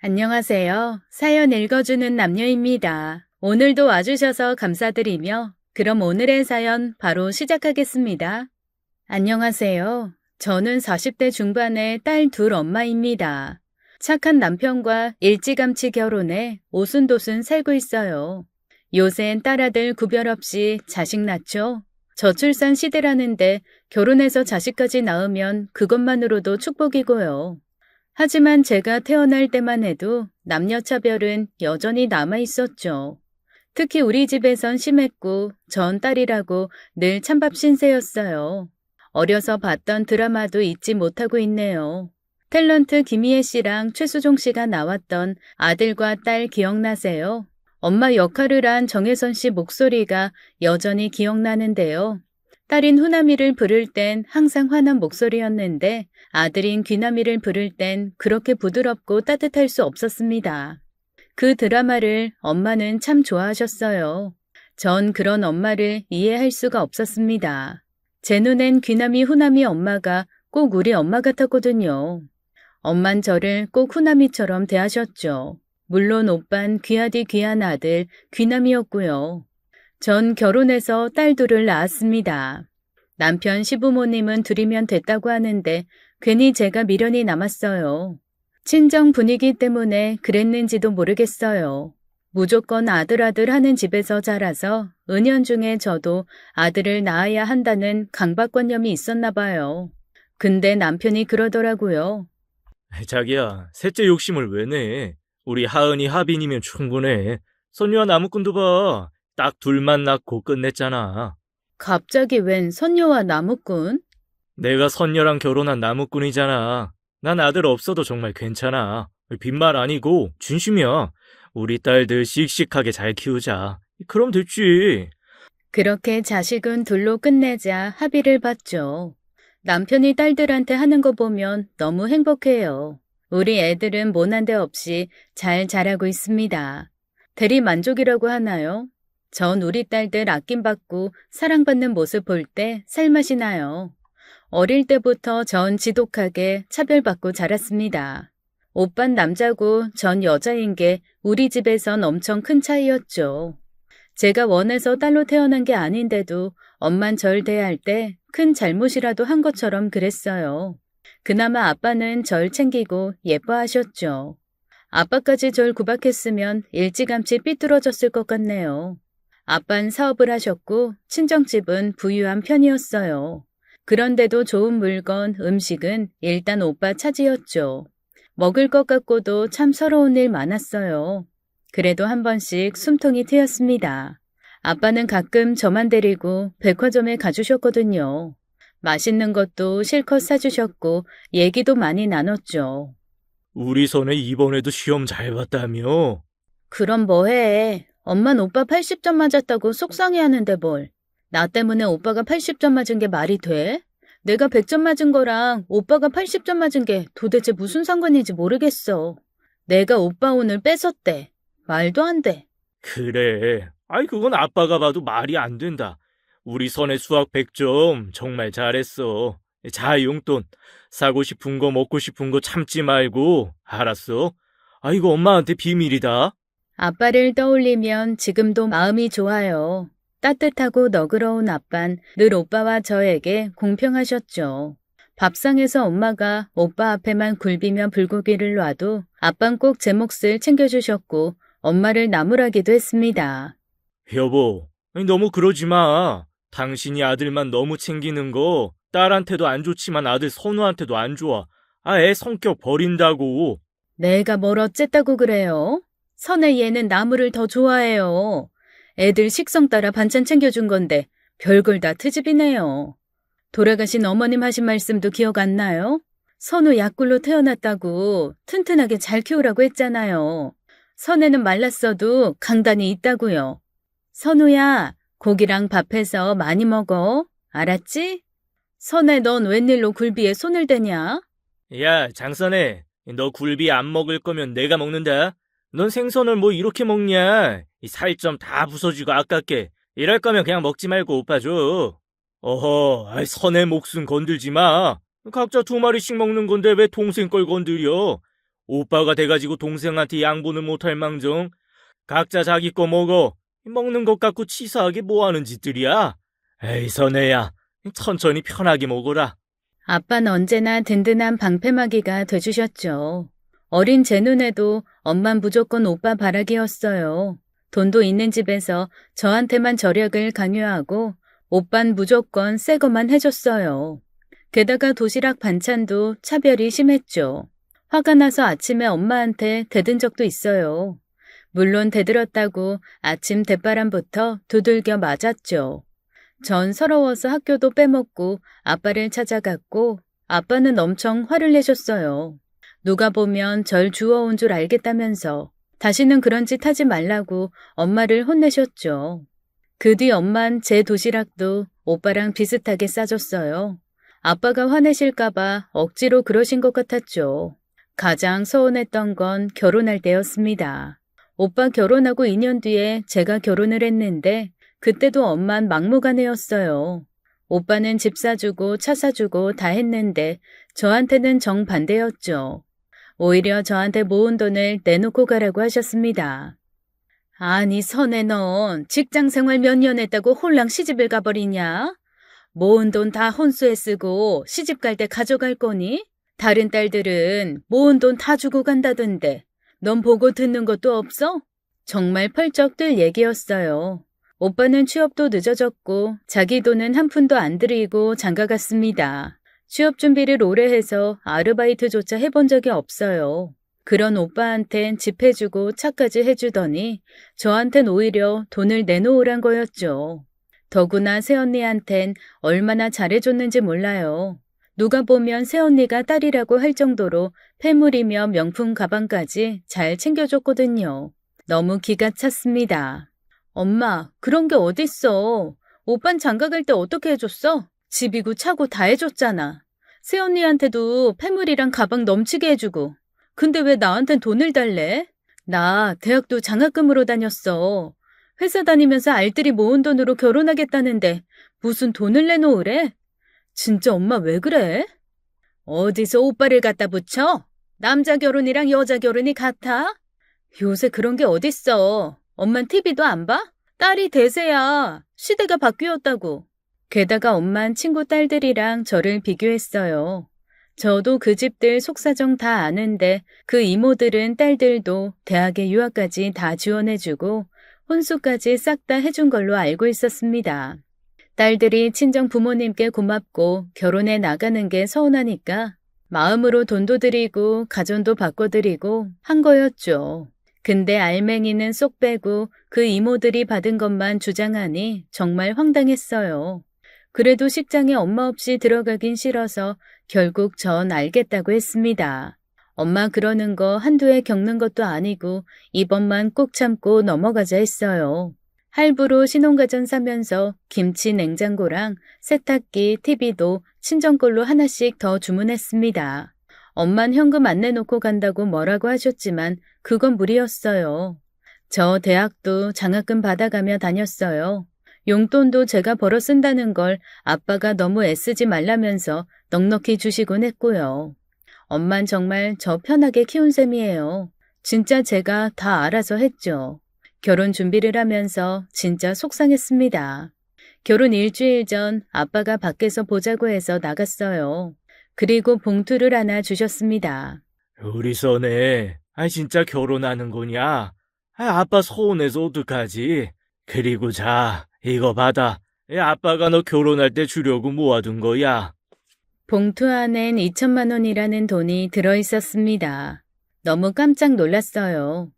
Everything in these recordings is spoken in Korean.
안녕하세요. 사연 읽어주는 남녀입니다. 오늘도 와주셔서 감사드리며, 그럼 오늘의 사연 바로 시작하겠습니다. 안녕하세요. 저는 40대 중반의 딸 둘 엄마입니다. 착한 남편과 일찌감치 결혼해 오순도순 살고 있어요. 요샌 딸아들 구별 없이 자식 낳죠. 저출산 시대라는데 결혼해서 자식까지 낳으면 그것만으로도 축복이고요. 하지만 제가 태어날 때만 해도 남녀 차별은 여전히 남아 있었죠. 특히 우리 집에선 심했고 전 딸이라고 늘 찬밥 신세였어요. 어려서 봤던 드라마도 잊지 못하고 있네요. 탤런트 김희애 씨랑 최수종 씨가 나왔던 아들과 딸 기억나세요? 엄마 역할을 한 정혜선 씨 목소리가 여전히 기억나는데요. 딸인 후나미를 부를 땐 항상 화난 목소리였는데 아들인 귀나미를 부를 땐 그렇게 부드럽고 따뜻할 수 없었습니다. 그 드라마를 엄마는 참 좋아하셨어요. 전 그런 엄마를 이해할 수가 없었습니다. 제 눈엔 귀나미 후나미 엄마가 꼭 우리 엄마 같았거든요. 엄만 저를 꼭 후나미처럼 대하셨죠. 물론 오빤 귀하디 귀한 아들 귀남이었고요. 전 결혼해서 딸 둘을 낳았습니다. 남편 시부모님은 둘이면 됐다고 하는데 괜히 제가 미련이 남았어요. 친정 분위기 때문에 그랬는지도 모르겠어요. 무조건 아들 하는 집에서 자라서 은연중에 저도 아들을 낳아야 한다는 강박관념이 있었나 봐요. 근데 남편이 그러더라고요. 자기야, 셋째 욕심을 왜 내? 우리 하은이 하빈이면 충분해. 선유와 나무꾼도 봐. 딱 둘만 낳고 끝냈잖아. 갑자기 웬 선녀와 나무꾼? 내가 선녀랑 결혼한 나무꾼이잖아. 난 아들 없어도 정말 괜찮아. 빈말 아니고 진심이야. 우리 딸들 씩씩하게 잘 키우자. 그럼 됐지. 그렇게 자식은 둘로 끝내자 합의를 봤죠. 남편이 딸들한테 하는 거 보면 너무 행복해요. 우리 애들은 모난 데 없이 잘 자라고 있습니다. 대리 만족이라고 하나요? 전 우리 딸들 아낌받고 사랑받는 모습 볼 때 살맛이 나요. 어릴 때부터 전 지독하게 차별받고 자랐습니다. 오빤 남자고 전 여자인 게 우리 집에선 엄청 큰 차이였죠. 제가 원해서 딸로 태어난 게 아닌데도 엄만 절 대할 때 큰 잘못이라도 한 것처럼 그랬어요. 그나마 아빠는 절 챙기고 예뻐하셨죠. 아빠까지 절 구박했으면 일찌감치 삐뚤어졌을 것 같네요. 아빤 사업을 하셨고 친정집은 부유한 편이었어요. 그런데도 좋은 물건, 음식은 일단 오빠 차지였죠. 먹을 것 같고도 참 서러운 일 많았어요. 그래도 한 번씩 숨통이 트였습니다. 아빠는 가끔 저만 데리고 백화점에 가주셨거든요. 맛있는 것도 실컷 사주셨고 얘기도 많이 나눴죠. 우리 선에 이번에도 시험 잘 봤다며? 그럼 뭐해. 엄만 오빠 80점 맞았다고 속상해하는데 뭘. 나 때문에 오빠가 80점 맞은 게 말이 돼? 내가 100점 맞은 거랑 오빠가 80점 맞은 게 도대체 무슨 상관인지 모르겠어. 내가 오빠 오늘 뺏었대. 말도 안 돼. 그래. 아이, 그건 아빠가 봐도 말이 안 된다. 우리 선의 수학 100점 정말 잘했어. 자, 용돈. 사고 싶은 거 먹고 싶은 거 참지 말고. 알았어? 아, 이거 엄마한테 비밀이다. 아빠를 떠올리면 지금도 마음이 좋아요. 따뜻하고 너그러운 아빤 늘 오빠와 저에게 공평하셨죠. 밥상에서 엄마가 오빠 앞에만 굴비며 불고기를 놔도 아빤 꼭 제 몫을 챙겨주셨고 엄마를 나무라기도 했습니다. 여보, 너무 그러지 마. 당신이 아들만 너무 챙기는 거 딸한테도 안 좋지만 아들 선우한테도 안 좋아. 아, 애 성격 버린다고. 내가 뭘 어쨌다고 그래요? 선의 얘는 나무를 더 좋아해요. 애들 식성 따라 반찬 챙겨준 건데 별걸 다 트집이네요. 돌아가신 어머님 하신 말씀도 기억 안 나요? 선우 약굴로 태어났다고 튼튼하게 잘 키우라고 했잖아요. 선에는 말랐어도 강단이 있다고요. 선우야, 고기랑 밥해서 많이 먹어. 알았지? 선에 넌 웬일로 굴비에 손을 대냐? 야, 장선혜, 너 굴비 안 먹을 거면 내가 먹는다. 넌 생선을 뭐 이렇게 먹냐? 이 살 좀 다 부서지고 아깝게. 이럴 거면 그냥 먹지 말고 오빠 줘. 어허, 아이, 선의 목숨 건들지 마. 각자 2마리씩 먹는 건데 왜 동생 걸 건드려? 오빠가 돼가지고 동생한테 양보는 못할 망정. 각자 자기 거 먹어. 먹는 것 갖고 치사하게 뭐하는 짓들이야? 에이, 선혜야. 천천히 편하게 먹어라. 아빠는 언제나 든든한 방패막이가 돼주셨죠. 어린 제 눈에도 엄만 무조건 오빠 바라기였어요. 돈도 있는 집에서 저한테만 절약을 강요하고 오빤 무조건 새 것만 해줬어요. 게다가 도시락 반찬도 차별이 심했죠. 화가 나서 아침에 엄마한테 대든 적도 있어요. 물론 대들었다고 아침 대바람부터 두들겨 맞았죠. 전 서러워서 학교도 빼먹고 아빠를 찾아갔고 아빠는 엄청 화를 내셨어요. 누가 보면 절 주워온 줄 알겠다면서 다시는 그런 짓 하지 말라고 엄마를 혼내셨죠. 그 뒤 엄만 제 도시락도 오빠랑 비슷하게 싸줬어요. 아빠가 화내실까봐 억지로 그러신 것 같았죠. 가장 서운했던 건 결혼할 때였습니다. 오빠 결혼하고 2년 뒤에 제가 결혼을 했는데 그때도 엄만 막무가내였어요. 오빠는 집 사주고 차 사주고 다 했는데 저한테는 정반대였죠. 오히려 저한테 모은 돈을 내놓고 가라고 하셨습니다. 아니 선혜 넌 직장생활 몇 년 했다고 홀랑 시집을 가버리냐? 모은 돈 다 혼수에 쓰고 시집 갈 때 가져갈 거니? 다른 딸들은 모은 돈 다 주고 간다던데 넌 보고 듣는 것도 없어? 정말 펄쩍 뜰 얘기였어요. 오빠는 취업도 늦어졌고 자기 돈은 한 푼도 안 들이고 장가갔습니다. 취업 준비를 오래 해서 아르바이트조차 해본 적이 없어요. 그런 오빠한텐 집 해주고 차까지 해주더니 저한텐 오히려 돈을 내놓으란 거였죠. 더구나 새언니한텐 얼마나 잘해줬는지 몰라요. 누가 보면 새언니가 딸이라고 할 정도로 폐물이며 명품 가방까지 잘 챙겨줬거든요. 너무 기가 찼습니다. 엄마, 그런 게 어딨어. 오빤 장가갈 때 어떻게 해줬어? 집이고 차고 다 해줬잖아. 새언니한테도 폐물이랑 가방 넘치게 해주고. 근데 왜 나한텐 돈을 달래? 나 대학도 장학금으로 다녔어. 회사 다니면서 알뜰히 모은 돈으로 결혼하겠다는데 무슨 돈을 내놓으래? 진짜 엄마 왜 그래? 어디서 오빠를 갖다 붙여? 남자 결혼이랑 여자 결혼이 같아? 요새 그런 게 어딨어. 엄만 TV도 안 봐? 딸이 대세야. 시대가 바뀌었다고. 게다가 엄만 친구 딸들이랑 저를 비교했어요. 저도 그 집들 속사정 다 아는데 그 이모들은 딸들도 대학에 유학까지 다 지원해주고 혼수까지 싹 다 해준 걸로 알고 있었습니다. 딸들이 친정 부모님께 고맙고 결혼해 나가는 게 서운하니까 마음으로 돈도 드리고 가전도 바꿔드리고 한 거였죠. 근데 알맹이는 쏙 빼고 그 이모들이 받은 것만 주장하니 정말 황당했어요. 그래도 식장에 엄마 없이 들어가긴 싫어서 결국 전 알겠다고 했습니다. 엄마 그러는 거 한두 해 겪는 것도 아니고 이번만 꼭 참고 넘어가자 했어요. 할부로 신혼가전 사면서 김치 냉장고랑 세탁기, TV도 친정 걸로 하나씩 더 주문했습니다. 엄만 현금 안 내놓고 간다고 뭐라고 하셨지만 그건 무리였어요. 저 대학도 장학금 받아가며 다녔어요. 용돈도 제가 벌어 쓴다는 걸 아빠가 너무 애쓰지 말라면서 넉넉히 주시곤 했고요. 엄만 정말 저 편하게 키운 셈이에요. 진짜 제가 다 알아서 했죠. 결혼 준비를 하면서 진짜 속상했습니다. 결혼 일주일 전 아빠가 밖에서 보자고 해서 나갔어요. 그리고 봉투를 하나 주셨습니다. 우리 선혜, 진짜 결혼하는 거냐? 아빠 서운해서 어떡하지? 그리고 자, 이거 받아. 아빠가 너 결혼할 때 주려고 모아둔 거야. 봉투 안엔 2천만 원이라는 돈이 들어있었습니다. 너무 깜짝 놀랐어요.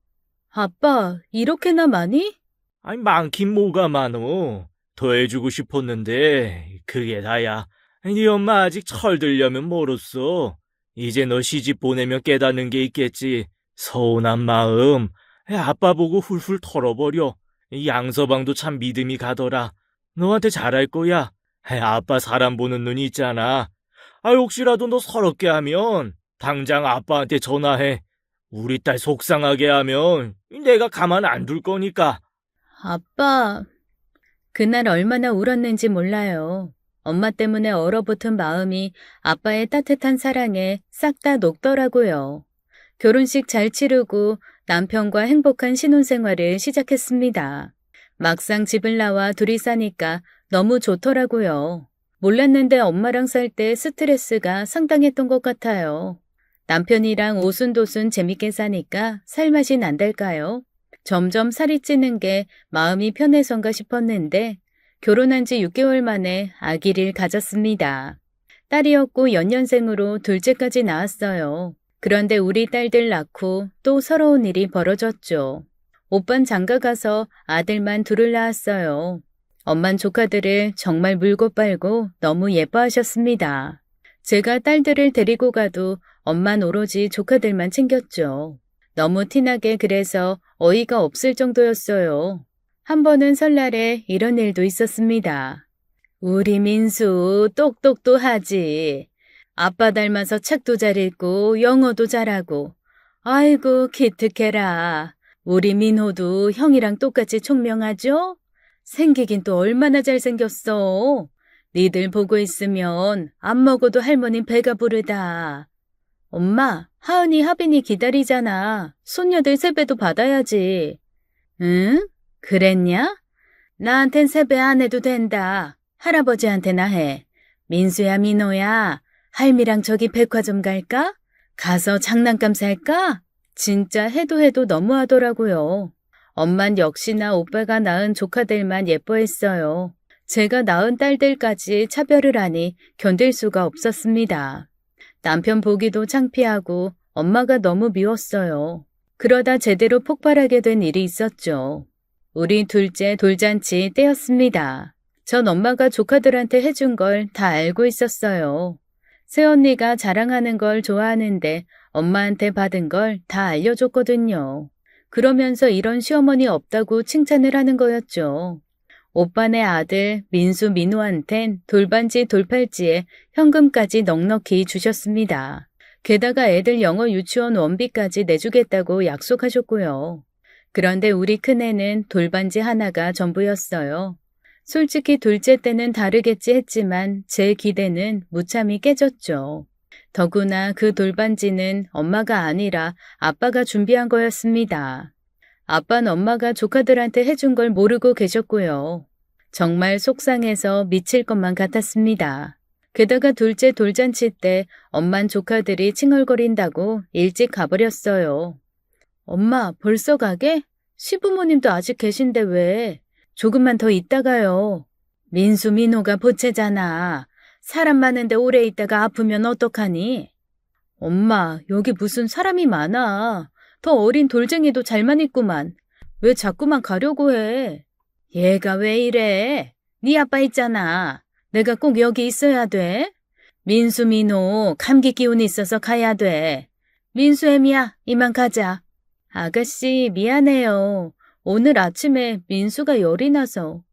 아빠, 이렇게나 많이? 많긴 뭐가 많어. 더 해주고 싶었는데 그게 다야. 네 엄마 아직 철들려면 멀었어. 이제 너 시집 보내면 깨닫는 게 있겠지. 서운한 마음. 아빠 보고 훌훌 털어버려. 양서방도 참 믿음이 가더라. 너한테 잘할 거야. 아빠 사람 보는 눈이 있잖아. 혹시라도 너 서럽게 하면 당장 아빠한테 전화해. 우리 딸 속상하게 하면 내가 가만 안 둘 거니까. 아빠, 그날 얼마나 울었는지 몰라요. 엄마 때문에 얼어붙은 마음이 아빠의 따뜻한 사랑에 싹 다 녹더라고요. 결혼식 잘 치르고 남편과 행복한 신혼생활을 시작했습니다. 막상 집을 나와 둘이 사니까 너무 좋더라고요. 몰랐는데 엄마랑 살 때 스트레스가 상당했던 것 같아요. 남편이랑 오순도순 재밌게 사니까 살맛이 난달까요? 점점 살이 찌는 게 마음이 편해선가 싶었는데 결혼한 지 6개월 만에 아기를 가졌습니다. 딸이었고 연년생으로 둘째까지 낳았어요. 그런데 우리 딸들 낳고 또 서러운 일이 벌어졌죠. 오빤 장가 가서 아들만 둘을 낳았어요. 엄만 조카들을 정말 물고 빨고 너무 예뻐하셨습니다. 제가 딸들을 데리고 가도 엄만 오로지 조카들만 챙겼죠. 너무 티나게 그래서 어이가 없을 정도였어요. 한 번은 설날에 이런 일도 있었습니다. 우리 민수 똑똑도 하지. 아빠 닮아서 책도 잘 읽고 영어도 잘하고. 아이고 기특해라. 우리 민호도 형이랑 똑같이 총명하죠? 생기긴 또 얼마나 잘생겼어. 니들 보고 있으면 안 먹어도 할머니 배가 부르다. 엄마, 하은이, 하빈이 기다리잖아. 손녀들 세배도 받아야지. 응? 그랬냐? 나한텐 세배 안 해도 된다. 할아버지한테나 해. 민수야, 민호야. 할미랑 저기 백화점 갈까? 가서 장난감 살까? 진짜 해도 너무하더라고요. 엄만 역시나 오빠가 낳은 조카들만 예뻐했어요. 제가 낳은 딸들까지 차별을 하니 견딜 수가 없었습니다. 남편 보기도 창피하고 엄마가 너무 미웠어요. 그러다 제대로 폭발하게 된 일이 있었죠. 우리 둘째 돌잔치 때였습니다. 전 엄마가 조카들한테 해준 걸 다 알고 있었어요. 새언니가 자랑하는 걸 좋아하는데 엄마한테 받은 걸 다 알려줬거든요. 그러면서 이런 시어머니 없다고 칭찬을 하는 거였죠. 오빠네 아들 민수 민호한텐 돌반지 돌팔찌에 현금까지 넉넉히 주셨습니다. 게다가 애들 영어 유치원 원비까지 내주겠다고 약속하셨고요. 그런데 우리 큰애는 돌반지 하나가 전부였어요. 솔직히 둘째 때는 다르겠지 했지만 제 기대는 무참히 깨졌죠. 더구나 그 돌반지는 엄마가 아니라 아빠가 준비한 거였습니다. 아빠는 엄마가 조카들한테 해준 걸 모르고 계셨고요. 정말 속상해서 미칠 것만 같았습니다. 게다가 둘째 돌잔치 때 엄만 조카들이 칭얼거린다고 일찍 가버렸어요. 엄마, 벌써 가게? 시부모님도 아직 계신데 왜? 조금만 더 있다가요. 민수, 민호가 보채잖아. 사람 많은데 오래 있다가 아프면 어떡하니? 엄마, 여기 무슨 사람이 많아. 더 어린 돌쟁이도 잘만 있구만. 왜 자꾸만 가려고 해? 얘가 왜 이래? 네 아빠 있잖아. 내가 꼭 여기 있어야 돼? 민수, 민호, 감기 기운 있어서 가야 돼. 민수, 애미야, 이만 가자. 아가씨, 미안해요. 오늘 아침에 민수가 열이 나서.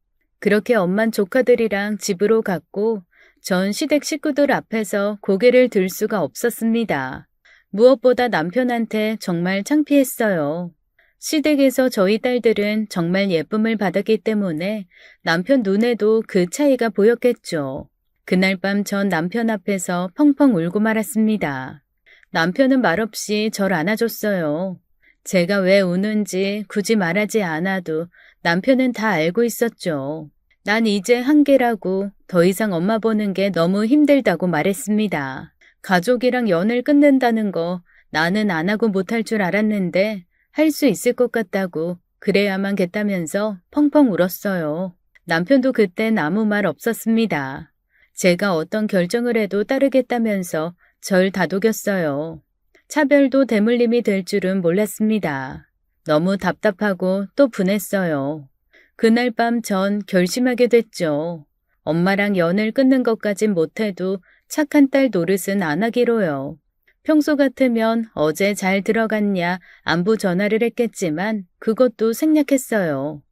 그렇게 엄만 조카들이랑 집으로 갔고 전 시댁 식구들 앞에서 고개를 들 수가 없었습니다. 무엇보다 남편한테 정말 창피했어요. 시댁에서 저희 딸들은 정말 예쁨을 받았기 때문에 남편 눈에도 그 차이가 보였겠죠. 그날 밤 전 남편 앞에서 펑펑 울고 말았습니다. 남편은 말없이 절 안아줬어요. 제가 왜 우는지 굳이 말하지 않아도 남편은 다 알고 있었죠. 난 이제 한계라고 더 이상 엄마 보는 게 너무 힘들다고 말했습니다. 가족이랑 연을 끊는다는 거 나는 안 하고 못할 줄 알았는데 할 수 있을 것 같다고 그래야만 겠다면서 펑펑 울었어요. 남편도 그땐 아무 말 없었습니다. 제가 어떤 결정을 해도 따르겠다면서 절 다독였어요. 차별도 대물림이 될 줄은 몰랐습니다. 너무 답답하고 또 분했어요. 그날 밤 전 결심하게 됐죠. 엄마랑 연을 끊는 것까진 못해도 착한 딸 노릇은 안 하기로요. 평소 같으면 어제 잘 들어갔냐 안부 전화를 했겠지만 그것도 생략했어요.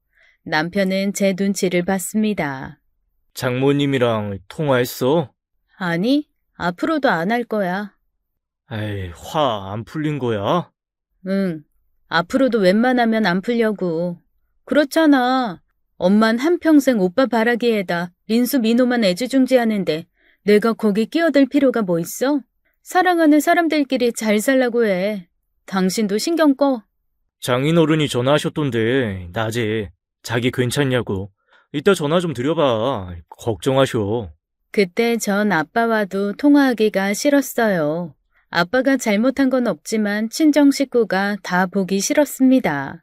남편은 제 눈치를 봤습니다. 장모님이랑 통화했어? 아니, 앞으로도 안 할 거야. 에이, 화 안 풀린 거야? 응, 앞으로도 웬만하면 안 풀려고. 그렇잖아. 엄만 한평생 오빠 바라기에다 민수 민호만 애지중지하는데 내가 거기 끼어들 필요가 뭐 있어? 사랑하는 사람들끼리 잘 살라고 해. 당신도 신경 꺼. 장인어른이 전화하셨던데, 낮에. 자기 괜찮냐고. 이따 전화 좀 드려봐. 걱정하셔. 그때 전 아빠와도 통화하기가 싫었어요. 아빠가 잘못한 건 없지만 친정 식구가 다 보기 싫었습니다.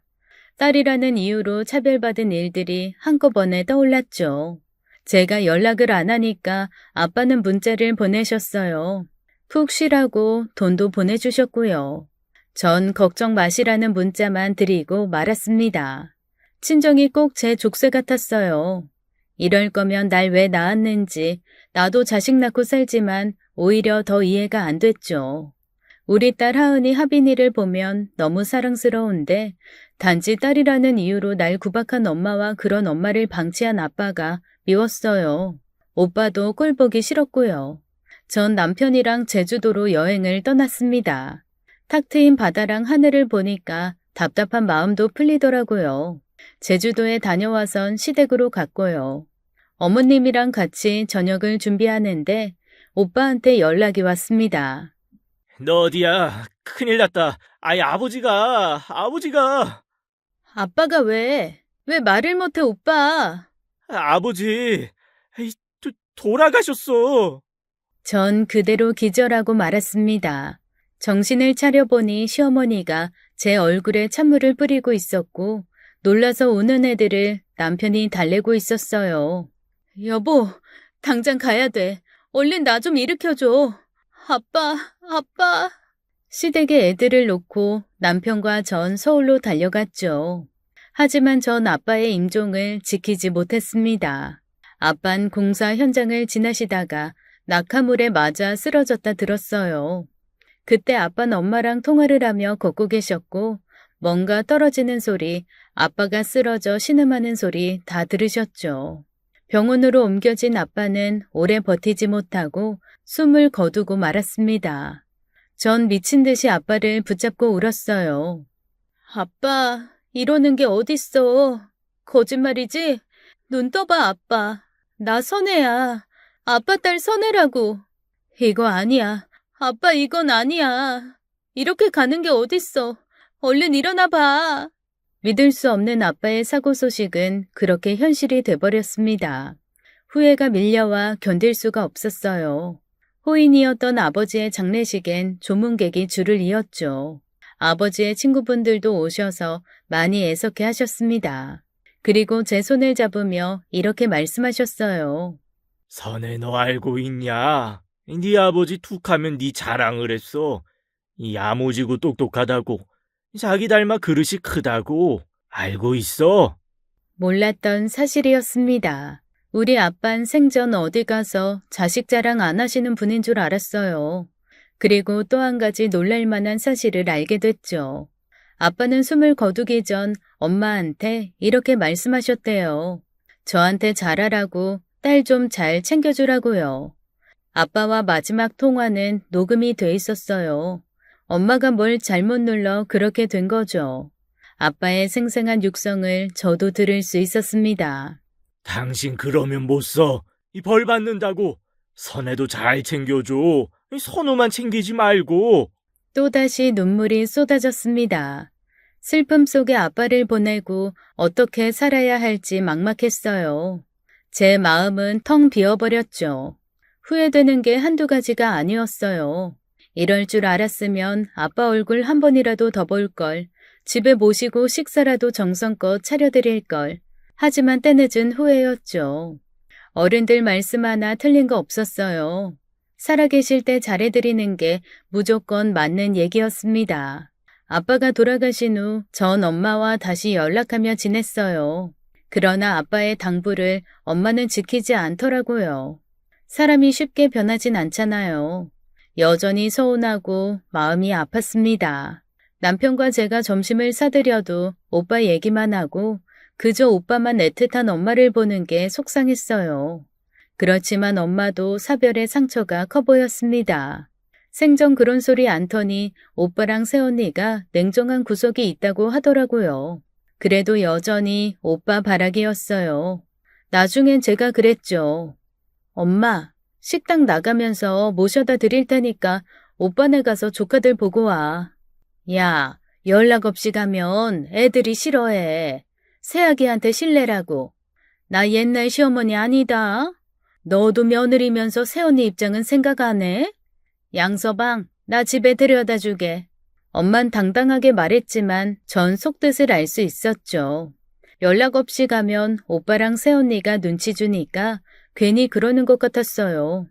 딸이라는 이유로 차별받은 일들이 한꺼번에 떠올랐죠. 제가 연락을 안 하니까 아빠는 문자를 보내셨어요. 푹 쉬라고 돈도 보내주셨고요. 전 걱정 마시라는 문자만 드리고 말았습니다. 친정이 꼭 제 족쇄 같았어요. 이럴 거면 날 왜 낳았는지 나도 자식 낳고 살지만 오히려 더 이해가 안 됐죠. 우리 딸 하은이 하빈이를 보면 너무 사랑스러운데 단지 딸이라는 이유로 날 구박한 엄마와 그런 엄마를 방치한 아빠가 미웠어요. 오빠도 꼴 보기 싫었고요. 전 남편이랑 제주도로 여행을 떠났습니다. 탁 트인 바다랑 하늘을 보니까 답답한 마음도 풀리더라고요. 제주도에 다녀와선 시댁으로 갔고요. 어머님이랑 같이 저녁을 준비하는데 오빠한테 연락이 왔습니다. 너 어디야? 큰일 났다. 아이, 아버지가. 아빠가 왜? 왜 말을 못해 오빠? 아버지. 에이, 돌아가셨어. 전 그대로 기절하고 말았습니다. 정신을 차려보니 시어머니가 제 얼굴에 찬물을 뿌리고 있었고 놀라서 우는 애들을 남편이 달래고 있었어요. 여보, 당장 가야 돼. 얼른 나 좀 일으켜줘. 아빠. 시댁에 애들을 놓고 남편과 전 서울로 달려갔죠. 하지만 전 아빠의 임종을 지키지 못했습니다. 아빤 공사 현장을 지나시다가 낙하물에 맞아 쓰러졌다 들었어요. 그때 아빠는 엄마랑 통화를 하며 걷고 계셨고 뭔가 떨어지는 소리, 아빠가 쓰러져 신음하는 소리 다 들으셨죠. 병원으로 옮겨진 아빠는 오래 버티지 못하고 숨을 거두고 말았습니다. 전 미친 듯이 아빠를 붙잡고 울었어요. 아빠, 이러는 게 어딨어. 거짓말이지? 눈 떠봐, 아빠. 나 선혜야. 아빠 딸 선혜라고. 이거 아니야. 아빠, 이건 아니야. 이렇게 가는 게 어딨어. 얼른 일어나 봐. 믿을 수 없는 아빠의 사고 소식은 그렇게 현실이 돼버렸습니다. 후회가 밀려와 견딜 수가 없었어요. 호인이었던 아버지의 장례식엔 조문객이 줄을 이었죠. 아버지의 친구분들도 오셔서 많이 애석해 하셨습니다. 그리고 제 손을 잡으며 이렇게 말씀하셨어요. 선혜, 너 알고 있냐? 네 아버지 툭하면 네 자랑을 했어. 야무지고 똑똑하다고. 자기 닮아 그릇이 크다고. 알고 있어? 몰랐던 사실이었습니다. 우리 아빤 생전 어디 가서 자식 자랑 안 하시는 분인 줄 알았어요. 그리고 또 한 가지 놀랄 만한 사실을 알게 됐죠. 아빠는 숨을 거두기 전 엄마한테 이렇게 말씀하셨대요. 저한테 잘하라고 딸 좀 잘 챙겨주라고요. 아빠와 마지막 통화는 녹음이 돼 있었어요. 엄마가 뭘 잘못 눌러 그렇게 된 거죠. 아빠의 생생한 육성을 저도 들을 수 있었습니다. 당신 그러면 못 써. 벌 받는다고. 선혜도 잘 챙겨줘. 선우만 챙기지 말고. 또다시 눈물이 쏟아졌습니다. 슬픔 속에 아빠를 보내고 어떻게 살아야 할지 막막했어요. 제 마음은 텅 비어버렸죠. 후회되는 게 한두 가지가 아니었어요. 이럴 줄 알았으면 아빠 얼굴 한 번이라도 더 볼 걸, 집에 모시고 식사라도 정성껏 차려드릴 걸. 하지만 때늦은 후회였죠. 어른들 말씀 하나 틀린 거 없었어요. 살아계실 때 잘해드리는 게 무조건 맞는 얘기였습니다. 아빠가 돌아가신 후 전 엄마와 다시 연락하며 지냈어요. 그러나 아빠의 당부를 엄마는 지키지 않더라고요. 사람이 쉽게 변하진 않잖아요. 여전히 서운하고 마음이 아팠습니다. 남편과 제가 점심을 사드려도 오빠 얘기만 하고 그저 오빠만 애틋한 엄마를 보는 게 속상했어요. 그렇지만 엄마도 사별의 상처가 커 보였습니다. 생전 그런 소리 안 터니 오빠랑 새언니가 냉정한 구석이 있다고 하더라고요. 그래도 여전히 오빠 바라기였어요. 나중엔 제가 그랬죠. 엄마, 식당 나가면서 모셔다 드릴 테니까 오빠네 가서 조카들 보고 와. 야, 연락 없이 가면 애들이 싫어해. 새아기한테 실례라고. 나 옛날 시어머니 아니다. 너도 며느리면서 새언니 입장은 생각 안 해? 양서방, 나 집에 데려다 주게. 엄만 당당하게 말했지만 전 속뜻을 알 수 있었죠. 연락 없이 가면 오빠랑 새언니가 눈치 주니까 괜히 그러는 것 같았어요.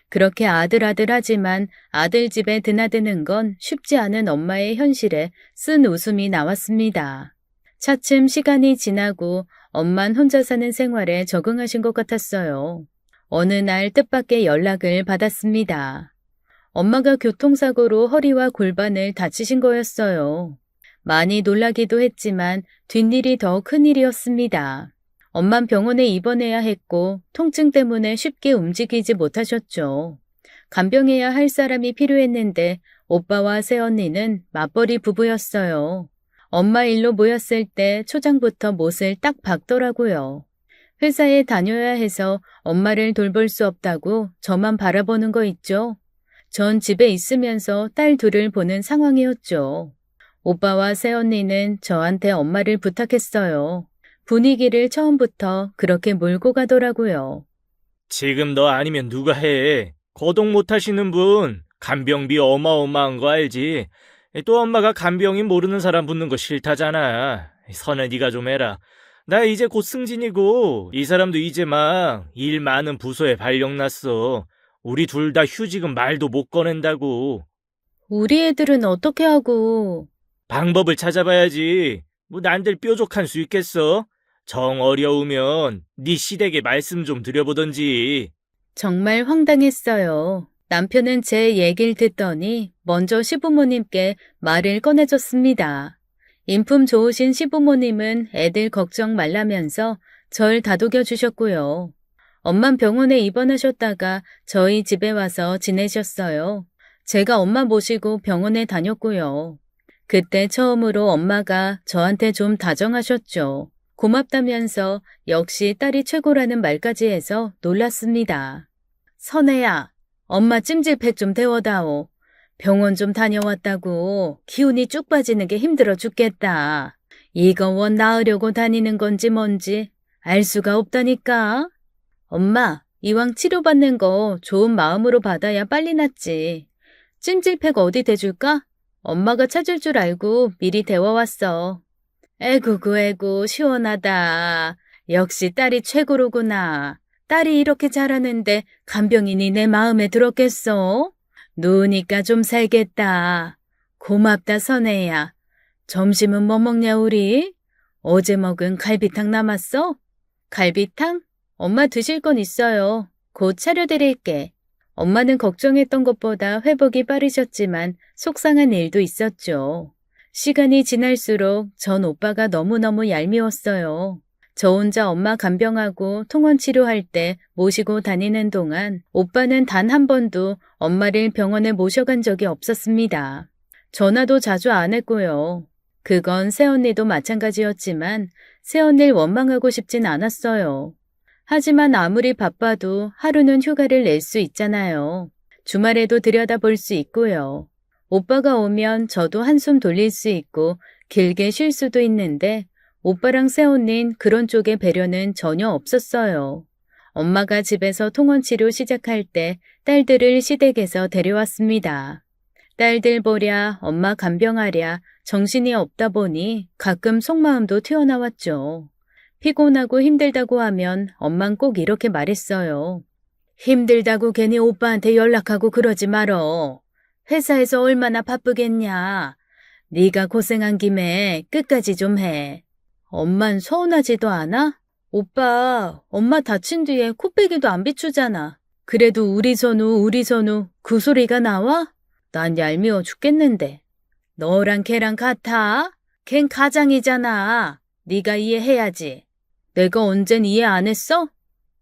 그렇게 아들 하지만 아들 집에 드나드는 건 쉽지 않은 엄마의 현실에 쓴 웃음이 나왔습니다. 차츰 시간이 지나고 엄만 혼자 사는 생활에 적응하신 것 같았어요. 어느 날 뜻밖의 연락을 받았습니다. 엄마가 교통사고로 허리와 골반을 다치신 거였어요. 많이 놀라기도 했지만 뒷일이 더 큰일이었습니다. 엄만 병원에 입원해야 했고 통증 때문에 쉽게 움직이지 못하셨죠. 간병해야 할 사람이 필요했는데 오빠와 새언니는 맞벌이 부부였어요. 엄마 일로 모였을 때 초장부터 못을 딱 박더라고요. 회사에 다녀야 해서 엄마를 돌볼 수 없다고 저만 바라보는 거 있죠. 전 집에 있으면서 딸 둘을 보는 상황이었죠. 오빠와 새언니는 저한테 엄마를 부탁했어요. 분위기를 처음부터 그렇게 몰고 가더라고요. 지금 너 아니면 누가 해? 거동 못 하시는 분, 간병비 어마어마한 거 알지? 또 엄마가 간병인 모르는 사람 붙는 거 싫다잖아. 선을 네가 좀 해라. 나 이제 곧 승진이고 이 사람도 이제 막 일 많은 부서에 발령 났어. 우리 둘 다 휴직은 말도 못 꺼낸다고. 우리 애들은 어떻게 하고? 방법을 찾아봐야지. 뭐 난들 뾰족한 수 있겠어? 정 어려우면 네 시댁에 말씀 좀 드려보던지. 정말 황당했어요. 남편은 제 얘기를 듣더니 먼저 시부모님께 말을 꺼내줬습니다. 인품 좋으신 시부모님은 애들 걱정 말라면서 절 다독여 주셨고요. 엄만 병원에 입원하셨다가 저희 집에 와서 지내셨어요. 제가 엄마 모시고 병원에 다녔고요. 그때 처음으로 엄마가 저한테 좀 다정하셨죠. 고맙다면서 역시 딸이 최고라는 말까지 해서 놀랐습니다. 선혜야, 엄마 찜질팩 좀 데워다오. 병원 좀 다녀왔다고 기운이 쭉 빠지는 게 힘들어 죽겠다. 이거 원 나으려고 다니는 건지 뭔지 알 수가 없다니까. 엄마, 이왕 치료받는 거 좋은 마음으로 받아야 빨리 낫지. 찜질팩 어디 대줄까? 엄마가 찾을 줄 알고 미리 데워왔어. 에구 시원하다. 역시 딸이 최고로구나. 딸이 이렇게 잘하는데 간병인이 내 마음에 들었겠어? 누우니까 좀 살겠다. 고맙다 선혜야. 점심은 뭐 먹냐 우리? 어제 먹은 갈비탕 남았어? 갈비탕? 엄마 드실 건 있어요. 곧 차려드릴게. 엄마는 걱정했던 것보다 회복이 빠르셨지만 속상한 일도 있었죠. 시간이 지날수록 전 오빠가 너무너무 얄미웠어요. 저 혼자 엄마 간병하고 통원 치료할 때 모시고 다니는 동안 오빠는 단 한 번도 엄마를 병원에 모셔간 적이 없었습니다. 전화도 자주 안 했고요. 그건 새언니도 마찬가지였지만 새언니를 원망하고 싶진 않았어요. 하지만 아무리 바빠도 하루는 휴가를 낼 수 있잖아요. 주말에도 들여다볼 수 있고요. 오빠가 오면 저도 한숨 돌릴 수 있고 길게 쉴 수도 있는데 오빠랑 새언니는 그런 쪽의 배려는 전혀 없었어요. 엄마가 집에서 통원치료 시작할 때 딸들을 시댁에서 데려왔습니다. 딸들 보랴 엄마 간병하랴 정신이 없다 보니 가끔 속마음도 튀어나왔죠. 피곤하고 힘들다고 하면 엄만 꼭 이렇게 말했어요. 힘들다고 괜히 오빠한테 연락하고 그러지 말어. 회사에서 얼마나 바쁘겠냐. 네가 고생한 김에 끝까지 좀 해. 엄만 서운하지도 않아? 오빠, 엄마 다친 뒤에 코빼기도 안 비추잖아. 그래도 우리 선우 그 소리가 나와? 난 얄미워 죽겠는데. 너랑 걔랑 같아? 걘 가장이잖아. 네가 이해해야지. 내가 언젠 이해 안 했어?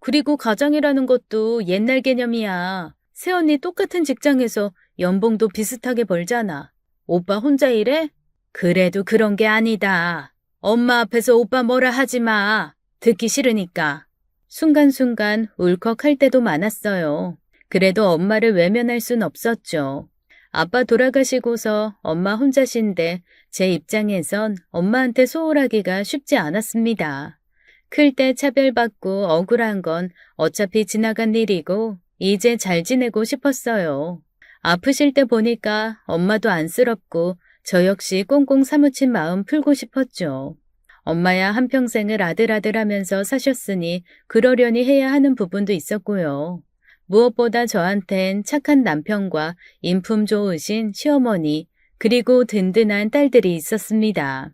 그리고 가장이라는 것도 옛날 개념이야. 새언니 똑같은 직장에서 연봉도 비슷하게 벌잖아. 오빠 혼자 일해? 그래도 그런 게 아니다. 엄마 앞에서 오빠 뭐라 하지 마. 듣기 싫으니까. 순간순간 울컥할 때도 많았어요. 그래도 엄마를 외면할 순 없었죠. 아빠 돌아가시고서 엄마 혼자신데 제 입장에선 엄마한테 소홀하기가 쉽지 않았습니다. 클 때 차별받고 억울한 건 어차피 지나간 일이고 이제 잘 지내고 싶었어요. 아프실 때 보니까 엄마도 안쓰럽고 저 역시 꽁꽁 사무친 마음 풀고 싶었죠. 엄마야 한평생을 아들아들하면서 사셨으니 그러려니 해야 하는 부분도 있었고요. 무엇보다 저한텐 착한 남편과 인품 좋으신 시어머니 그리고 든든한 딸들이 있었습니다.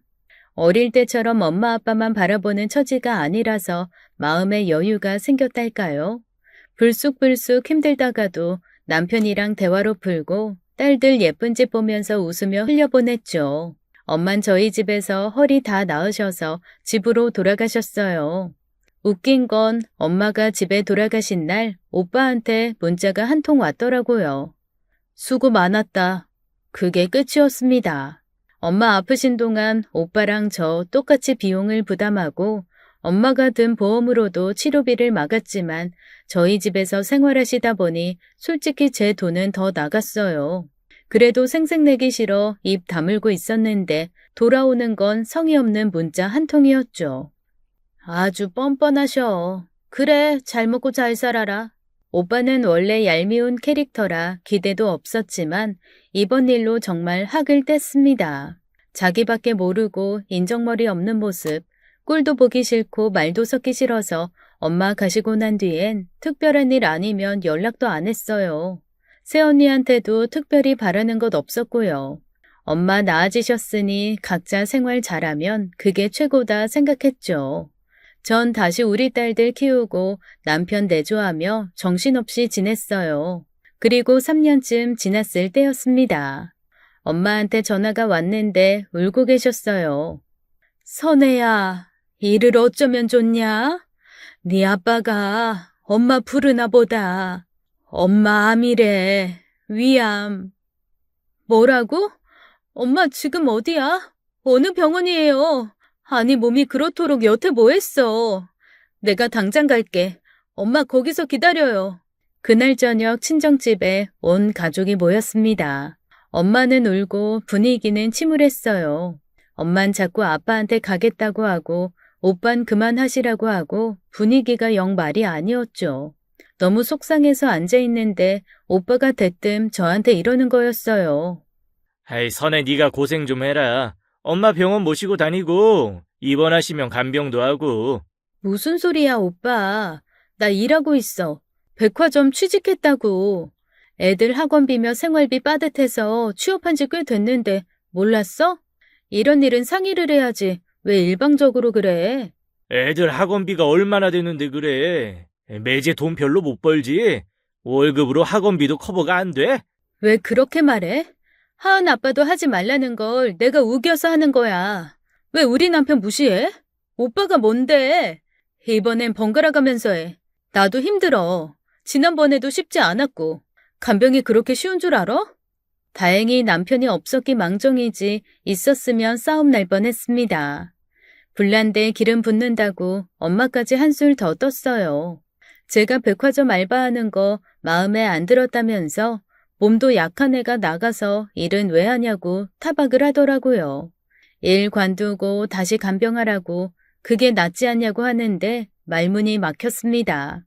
어릴 때처럼 엄마 아빠만 바라보는 처지가 아니라서 마음의 여유가 생겼달까요? 불쑥불쑥 힘들다가도 남편이랑 대화로 풀고 딸들 예쁜 집 보면서 웃으며 흘려보냈죠. 엄만 저희 집에서 허리 다 나으셔서 집으로 돌아가셨어요. 웃긴 건 엄마가 집에 돌아가신 날 오빠한테 문자가 한 통 왔더라고요. 수고 많았다. 그게 끝이었습니다. 엄마 아프신 동안 오빠랑 저 똑같이 비용을 부담하고 엄마가 든 보험으로도 치료비를 막았지만 저희 집에서 생활하시다 보니 솔직히 제 돈은 더 나갔어요. 그래도 생색내기 싫어 입 다물고 있었는데 돌아오는 건 성의 없는 문자 한 통이었죠. 아주 뻔뻔하셔. 그래, 잘 먹고 잘 살아라. 오빠는 원래 얄미운 캐릭터라 기대도 없었지만 이번 일로 정말 학을 뗐습니다. 자기밖에 모르고 인정머리 없는 모습, 꼴도 보기 싫고 말도 섞기 싫어서 엄마 가시고 난 뒤엔 특별한 일 아니면 연락도 안 했어요. 새언니한테도 특별히 바라는 것 없었고요. 엄마 나아지셨으니 각자 생활 잘하면 그게 최고다 생각했죠. 전 다시 우리 딸들 키우고 남편 내조하며 정신없이 지냈어요. 그리고 3년쯤 지났을 때였습니다. 엄마한테 전화가 왔는데 울고 계셨어요. 선혜야, 일을 어쩌면 좋냐? 네 아빠가 엄마 부르나 보다. 엄마 암이래. 위암. 뭐라고? 엄마 지금 어디야? 어느 병원이에요? 아니 몸이 그렇도록 여태 뭐 했어? 내가 당장 갈게. 엄마 거기서 기다려요. 그날 저녁 친정집에 온 가족이 모였습니다. 엄마는 울고 분위기는 침울했어요. 엄만 자꾸 아빠한테 가겠다고 하고 오빤 그만하시라고 하고 분위기가 영 말이 아니었죠. 너무 속상해서 앉아있는데 오빠가 대뜸 저한테 이러는 거였어요. 아이, 선혜 네가 고생 좀 해라. 엄마 병원 모시고 다니고 입원하시면 간병도 하고. 무슨 소리야 오빠. 나 일하고 있어. 백화점 취직했다고. 애들 학원비며 생활비 빠듯해서 취업한 지 꽤 됐는데 몰랐어? 이런 일은 상의를 해야지. 왜 일방적으로 그래? 애들 학원비가 얼마나 되는데 그래. 매제 돈 별로 못 벌지. 월급으로 학원비도 커버가 안 돼? 왜 그렇게 말해? 하은 아빠도 하지 말라는 걸 내가 우겨서 하는 거야. 왜 우리 남편 무시해? 오빠가 뭔데? 이번엔 번갈아 가면서 해. 나도 힘들어. 지난번에도 쉽지 않았고. 간병이 그렇게 쉬운 줄 알아? 다행히 남편이 없었기 망정이지 있었으면 싸움 날 뻔했습니다. 불난데 기름 붓는다고 엄마까지 한술 더 떴어요. 제가 백화점 알바하는 거 마음에 안 들었다면서 몸도 약한 애가 나가서 일은 왜 하냐고 타박을 하더라고요. 일 관두고 다시 간병하라고 그게 낫지 않냐고 하는데 말문이 막혔습니다.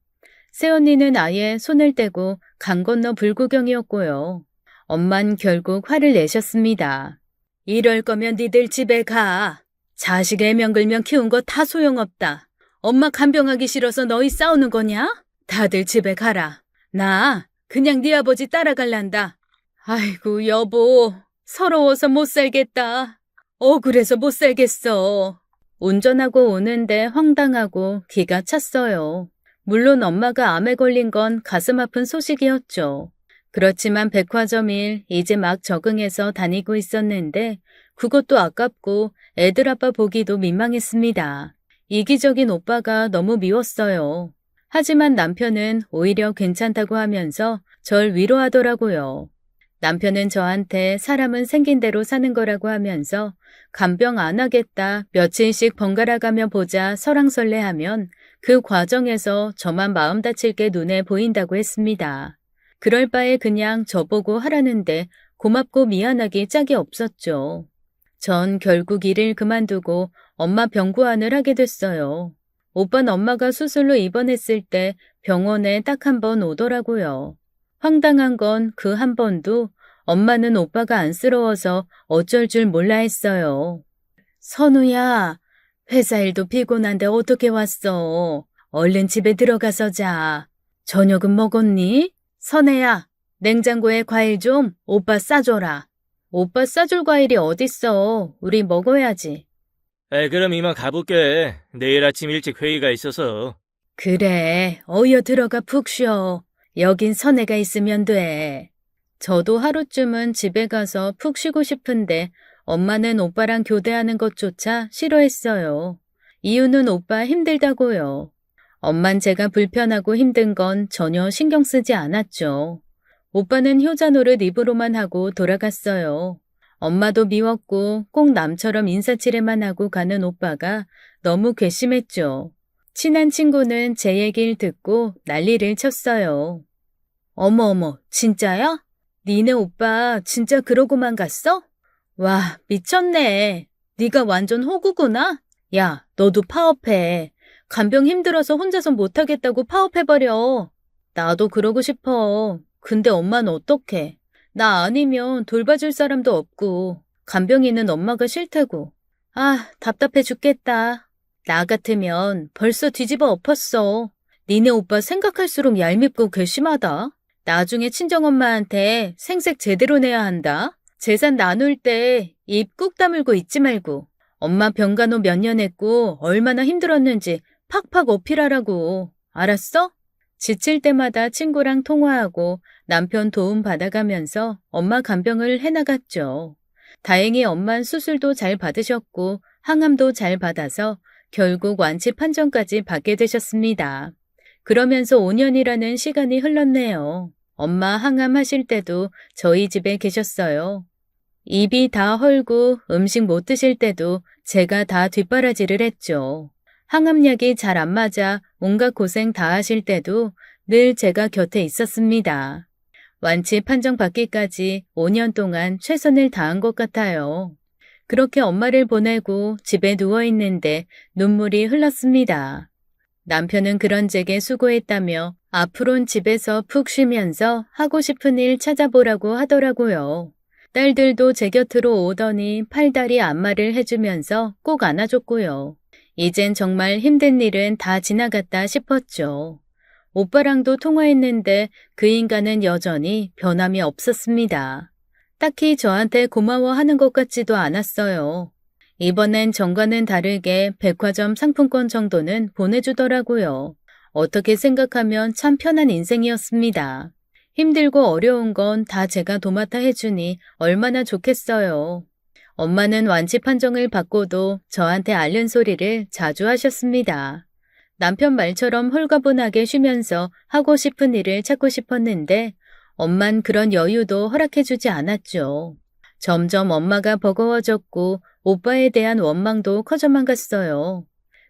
새언니는 아예 손을 떼고 강 건너 불구경이었고요. 엄만 결국 화를 내셨습니다. 이럴 거면 니들 집에 가. 자식 애명 걸면 키운 거 다 소용없다. 엄마 간병하기 싫어서 너희 싸우는 거냐? 다들 집에 가라. 나 그냥 네 아버지 따라갈란다. 아이고 여보, 서러워서 못 살겠다. 억울해서 못 살겠어. 운전하고 오는데 황당하고 기가 찼어요. 물론 엄마가 암에 걸린 건 가슴 아픈 소식이었죠. 그렇지만 백화점 일 이제 막 적응해서 다니고 있었는데 그것도 아깝고 애들 아빠 보기도 민망했습니다. 이기적인 오빠가 너무 미웠어요. 하지만 남편은 오히려 괜찮다고 하면서 절 위로하더라고요. 남편은 저한테 사람은 생긴 대로 사는 거라고 하면서 간병 안 하겠다, 며칠씩 번갈아 가며 보자 설왕설래하면 그 과정에서 저만 마음 다칠 게 눈에 보인다고 했습니다. 그럴 바에 그냥 저보고 하라는데 고맙고 미안하기 짝이 없었죠. 전 결국 일을 그만두고 엄마 병구안을 하게 됐어요. 오빠는 엄마가 수술로 입원했을 때 병원에 딱 한 번 오더라고요. 황당한 건 그 한 번도 엄마는 오빠가 안쓰러워서 어쩔 줄 몰라 했어요. 선우야, 회사 일도 피곤한데 어떻게 왔어? 얼른 집에 들어가서 자. 저녁은 먹었니? 선혜야, 냉장고에 과일 좀 오빠 싸줘라. 오빠 싸줄 과일이 어딨어. 우리 먹어야지. 그럼 이만 가볼게. 내일 아침 일찍 회의가 있어서. 그래, 어여 들어가 푹 쉬어. 여긴 선혜가 있으면 돼. 저도 하루쯤은 집에 가서 푹 쉬고 싶은데 엄마는 오빠랑 교대하는 것조차 싫어했어요. 이유는 오빠 힘들다고요. 엄만 제가 불편하고 힘든 건 전혀 신경 쓰지 않았죠. 오빠는 효자 노릇 입으로만 하고 돌아갔어요. 엄마도 미웠고 꼭 남처럼 인사치레만 하고 가는 오빠가 너무 괘씸했죠. 친한 친구는 제 얘기를 듣고 난리를 쳤어요. 어머, 진짜야? 니네 오빠 진짜 그러고만 갔어? 와, 미쳤네. 네가 완전 호구구나? 야, 너도 파업해. 간병 힘들어서 혼자서 못하겠다고 파업해버려. 나도 그러고 싶어. 근데 엄마는 어떡해? 나 아니면 돌봐줄 사람도 없고 간병이는 엄마가 싫다고. 아, 답답해 죽겠다. 나 같으면 벌써 뒤집어 엎었어. 니네 오빠 생각할수록 얄밉고 괘씸하다. 나중에 친정엄마한테 생색 제대로 내야 한다. 재산 나눌 때 입 꾹 다물고 있지 말고. 엄마 병간호 몇 년 했고 얼마나 힘들었는지 팍팍 어필하라고. 알았어? 지칠 때마다 친구랑 통화하고 남편 도움 받아가면서 엄마 간병을 해나갔죠. 다행히 엄만 수술도 잘 받으셨고 항암도 잘 받아서 결국 완치 판정까지 받게 되셨습니다. 그러면서 5년이라는 시간이 흘렀네요. 엄마 항암하실 때도 저희 집에 계셨어요. 입이 다 헐고 음식 못 드실 때도 제가 다 뒷바라지를 했죠. 항암약이 잘 안 맞아 온갖 고생 다 하실 때도 늘 제가 곁에 있었습니다. 완치 판정 받기까지 5년 동안 최선을 다한 것 같아요. 그렇게 엄마를 보내고 집에 누워있는데 눈물이 흘렀습니다. 남편은 그런 제게 수고했다며 앞으론 집에서 푹 쉬면서 하고 싶은 일 찾아보라고 하더라고요. 딸들도 제 곁으로 오더니 팔다리 안마를 해주면서 꼭 안아줬고요. 이젠 정말 힘든 일은 다 지나갔다 싶었죠. 오빠랑도 통화했는데 그 인간은 여전히 변함이 없었습니다. 딱히 저한테 고마워하는 것 같지도 않았어요. 이번엔 전과는 다르게 백화점 상품권 정도는 보내주더라고요. 어떻게 생각하면 참 편한 인생이었습니다. 힘들고 어려운 건 다 제가 도맡아 해주니 얼마나 좋겠어요. 엄마는 완치 판정을 받고도 저한테 앓는 소리를 자주 하셨습니다. 남편 말처럼 홀가분하게 쉬면서 하고 싶은 일을 찾고 싶었는데 엄만 그런 여유도 허락해주지 않았죠. 점점 엄마가 버거워졌고 오빠에 대한 원망도 커져만 갔어요.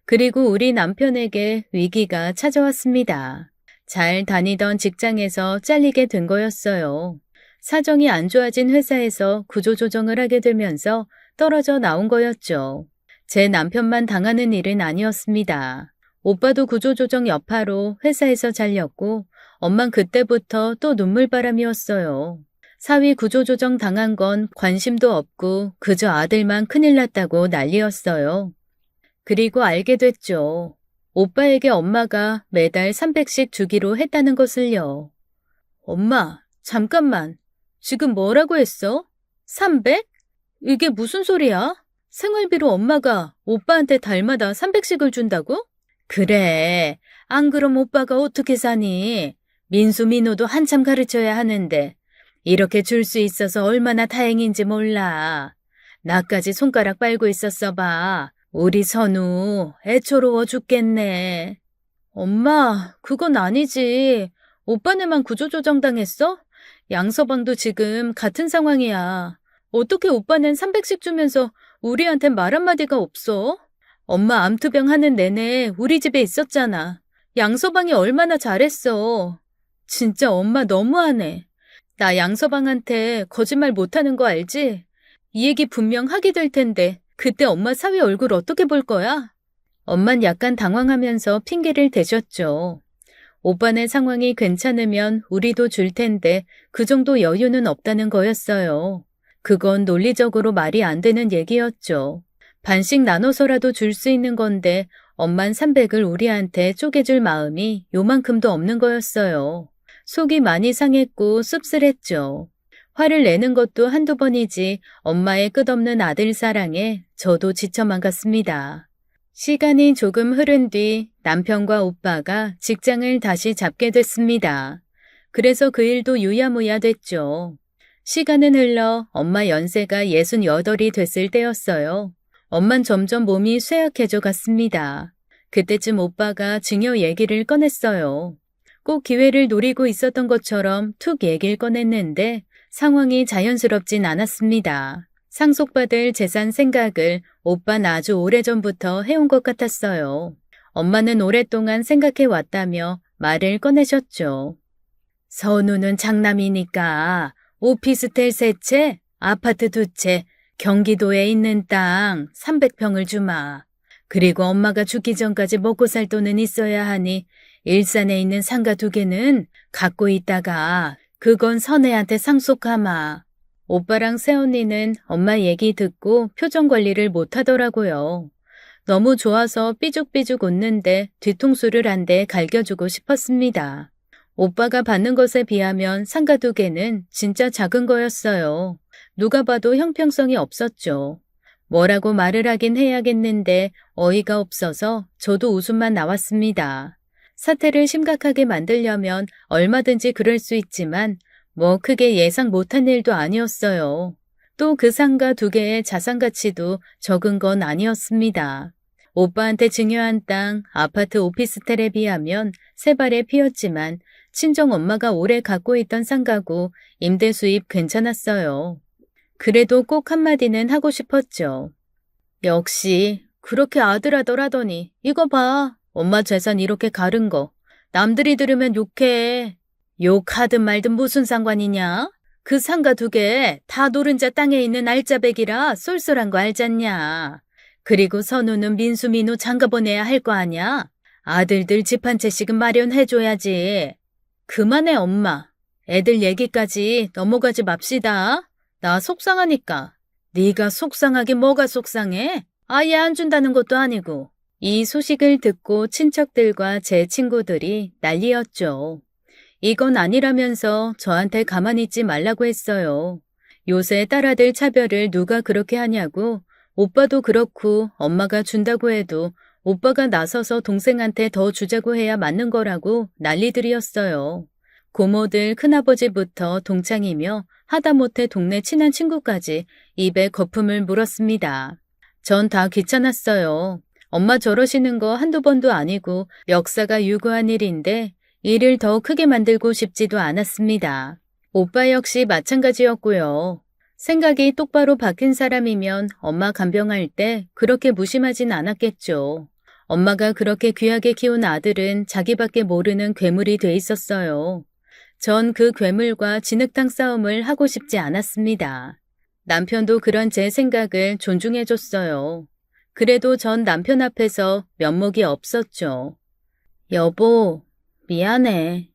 그리고 우리 남편에게 위기가 찾아왔습니다. 잘 다니던 직장에서 잘리게 된 거였어요. 사정이 안 좋아진 회사에서 구조조정을 하게 되면서 떨어져 나온 거였죠. 제 남편만 당하는 일은 아니었습니다. 오빠도 구조조정 여파로 회사에서 잘렸고 엄만 그때부터 또 눈물바람이었어요. 사위 구조조정 당한 건 관심도 없고 그저 아들만 큰일 났다고 난리였어요. 그리고 알게 됐죠. 오빠에게 엄마가 매달 300씩 주기로 했다는 것을요. 엄마, 잠깐만. 지금 뭐라고 했어? 300? 이게 무슨 소리야? 생활비로 엄마가 오빠한테 달마다 300씩을 준다고? 그래. 안 그럼 오빠가 어떻게 사니? 민수, 민호도 한참 가르쳐야 하는데 이렇게 줄 수 있어서 얼마나 다행인지 몰라. 나까지 손가락 빨고 있었어 봐. 우리 선우 애처로워 죽겠네. 엄마, 그건 아니지. 오빠네만 구조조정 당했어? 양서방도 지금 같은 상황이야. 어떻게 오빠는 300씩 주면서 우리한텐 말 한마디가 없어? 엄마 암투병 하는 내내 우리 집에 있었잖아. 양서방이 얼마나 잘했어. 진짜 엄마 너무하네. 나 양서방한테 거짓말 못하는 거 알지? 이 얘기 분명 하게 될 텐데 그때 엄마 사위 얼굴 어떻게 볼 거야? 엄만 약간 당황하면서 핑계를 대셨죠. 오빠네 상황이 괜찮으면 우리도 줄 텐데 그 정도 여유는 없다는 거였어요. 그건 논리적으로 말이 안 되는 얘기였죠. 반씩 나눠서라도 줄 수 있는 건데 엄만 300을 우리한테 쪼개줄 마음이 요만큼도 없는 거였어요. 속이 많이 상했고 씁쓸했죠. 화를 내는 것도 한두 번이지 엄마의 끝없는 아들 사랑에 저도 지쳐만 갔습니다. 시간이 조금 흐른 뒤 남편과 오빠가 직장을 다시 잡게 됐습니다. 그래서 그 일도 유야무야 됐죠. 시간은 흘러 엄마 연세가 68이 됐을 때였어요. 엄만 점점 몸이 쇠약해져 갔습니다. 그때쯤 오빠가 증여 얘기를 꺼냈어요. 꼭 기회를 노리고 있었던 것처럼 툭 얘기를 꺼냈는데 상황이 자연스럽진 않았습니다. 상속받을 재산 생각을 오빠는 아주 오래전부터 해온 것 같았어요. 엄마는 오랫동안 생각해 왔다며 말을 꺼내셨죠. 선우는 장남이니까 오피스텔 3채, 아파트 2채, 경기도에 있는 땅 300평을 주마. 그리고 엄마가 죽기 전까지 먹고 살 돈은 있어야 하니 일산에 있는 상가 2개는 갖고 있다가 그건 선혜한테 상속하마. 오빠랑 새언니는 엄마 얘기 듣고 표정 관리를 못하더라고요. 너무 좋아서 삐죽삐죽 웃는데 뒤통수를 한 대 갈겨주고 싶었습니다. 오빠가 받는 것에 비하면 상가 2개는 진짜 작은 거였어요. 누가 봐도 형평성이 없었죠. 뭐라고 말을 하긴 해야겠는데 어이가 없어서 저도 웃음만 나왔습니다. 사태를 심각하게 만들려면 얼마든지 그럴 수 있지만 뭐 크게 예상 못한 일도 아니었어요. 또 그 상가 2개의 자산 가치도 적은 건 아니었습니다. 오빠한테 증여한 땅, 아파트 오피스텔에 비하면 새 발에 피었지만 친정 엄마가 오래 갖고 있던 상가고 임대 수입 괜찮았어요. 그래도 꼭 한마디는 하고 싶었죠. 역시 그렇게 아들아들하더니 이거 봐. 엄마 재산 이렇게 가른 거. 남들이 들으면 욕해. 욕하든 말든 무슨 상관이냐? 그 상가 2개 다 노른자 땅에 있는 알짜배기라 쏠쏠한 거 알잖냐. 그리고 선우는 민수 민우 장가 보내야 할 거 아냐? 아들들 집 한 채씩은 마련해줘야지. 그만해 엄마. 애들 얘기까지 넘어가지 맙시다. 나 속상하니까. 네가 속상하게 뭐가 속상해? 아예 안 준다는 것도 아니고. 이 소식을 듣고 친척들과 제 친구들이 난리였죠. 이건 아니라면서 저한테 가만히 있지 말라고 했어요. 요새 딸아들 차별을 누가 그렇게 하냐고. 오빠도 그렇고 엄마가 준다고 해도 오빠가 나서서 동생한테 더 주자고 해야 맞는 거라고 난리들이었어요. 고모들 큰아버지부터 동창이며 하다못해 동네 친한 친구까지 입에 거품을 물었습니다. 전 다 귀찮았어요. 엄마 저러시는 거 한두 번도 아니고 역사가 유구한 일인데 일을 더 크게 만들고 싶지도 않았습니다. 오빠 역시 마찬가지였고요. 생각이 똑바로 바뀐 사람이면 엄마 간병할 때 그렇게 무심하진 않았겠죠. 엄마가 그렇게 귀하게 키운 아들은 자기밖에 모르는 괴물이 돼 있었어요. 전 그 괴물과 진흙탕 싸움을 하고 싶지 않았습니다. 남편도 그런 제 생각을 존중해줬어요. 그래도 전 남편 앞에서 면목이 없었죠. 여보, 미안해.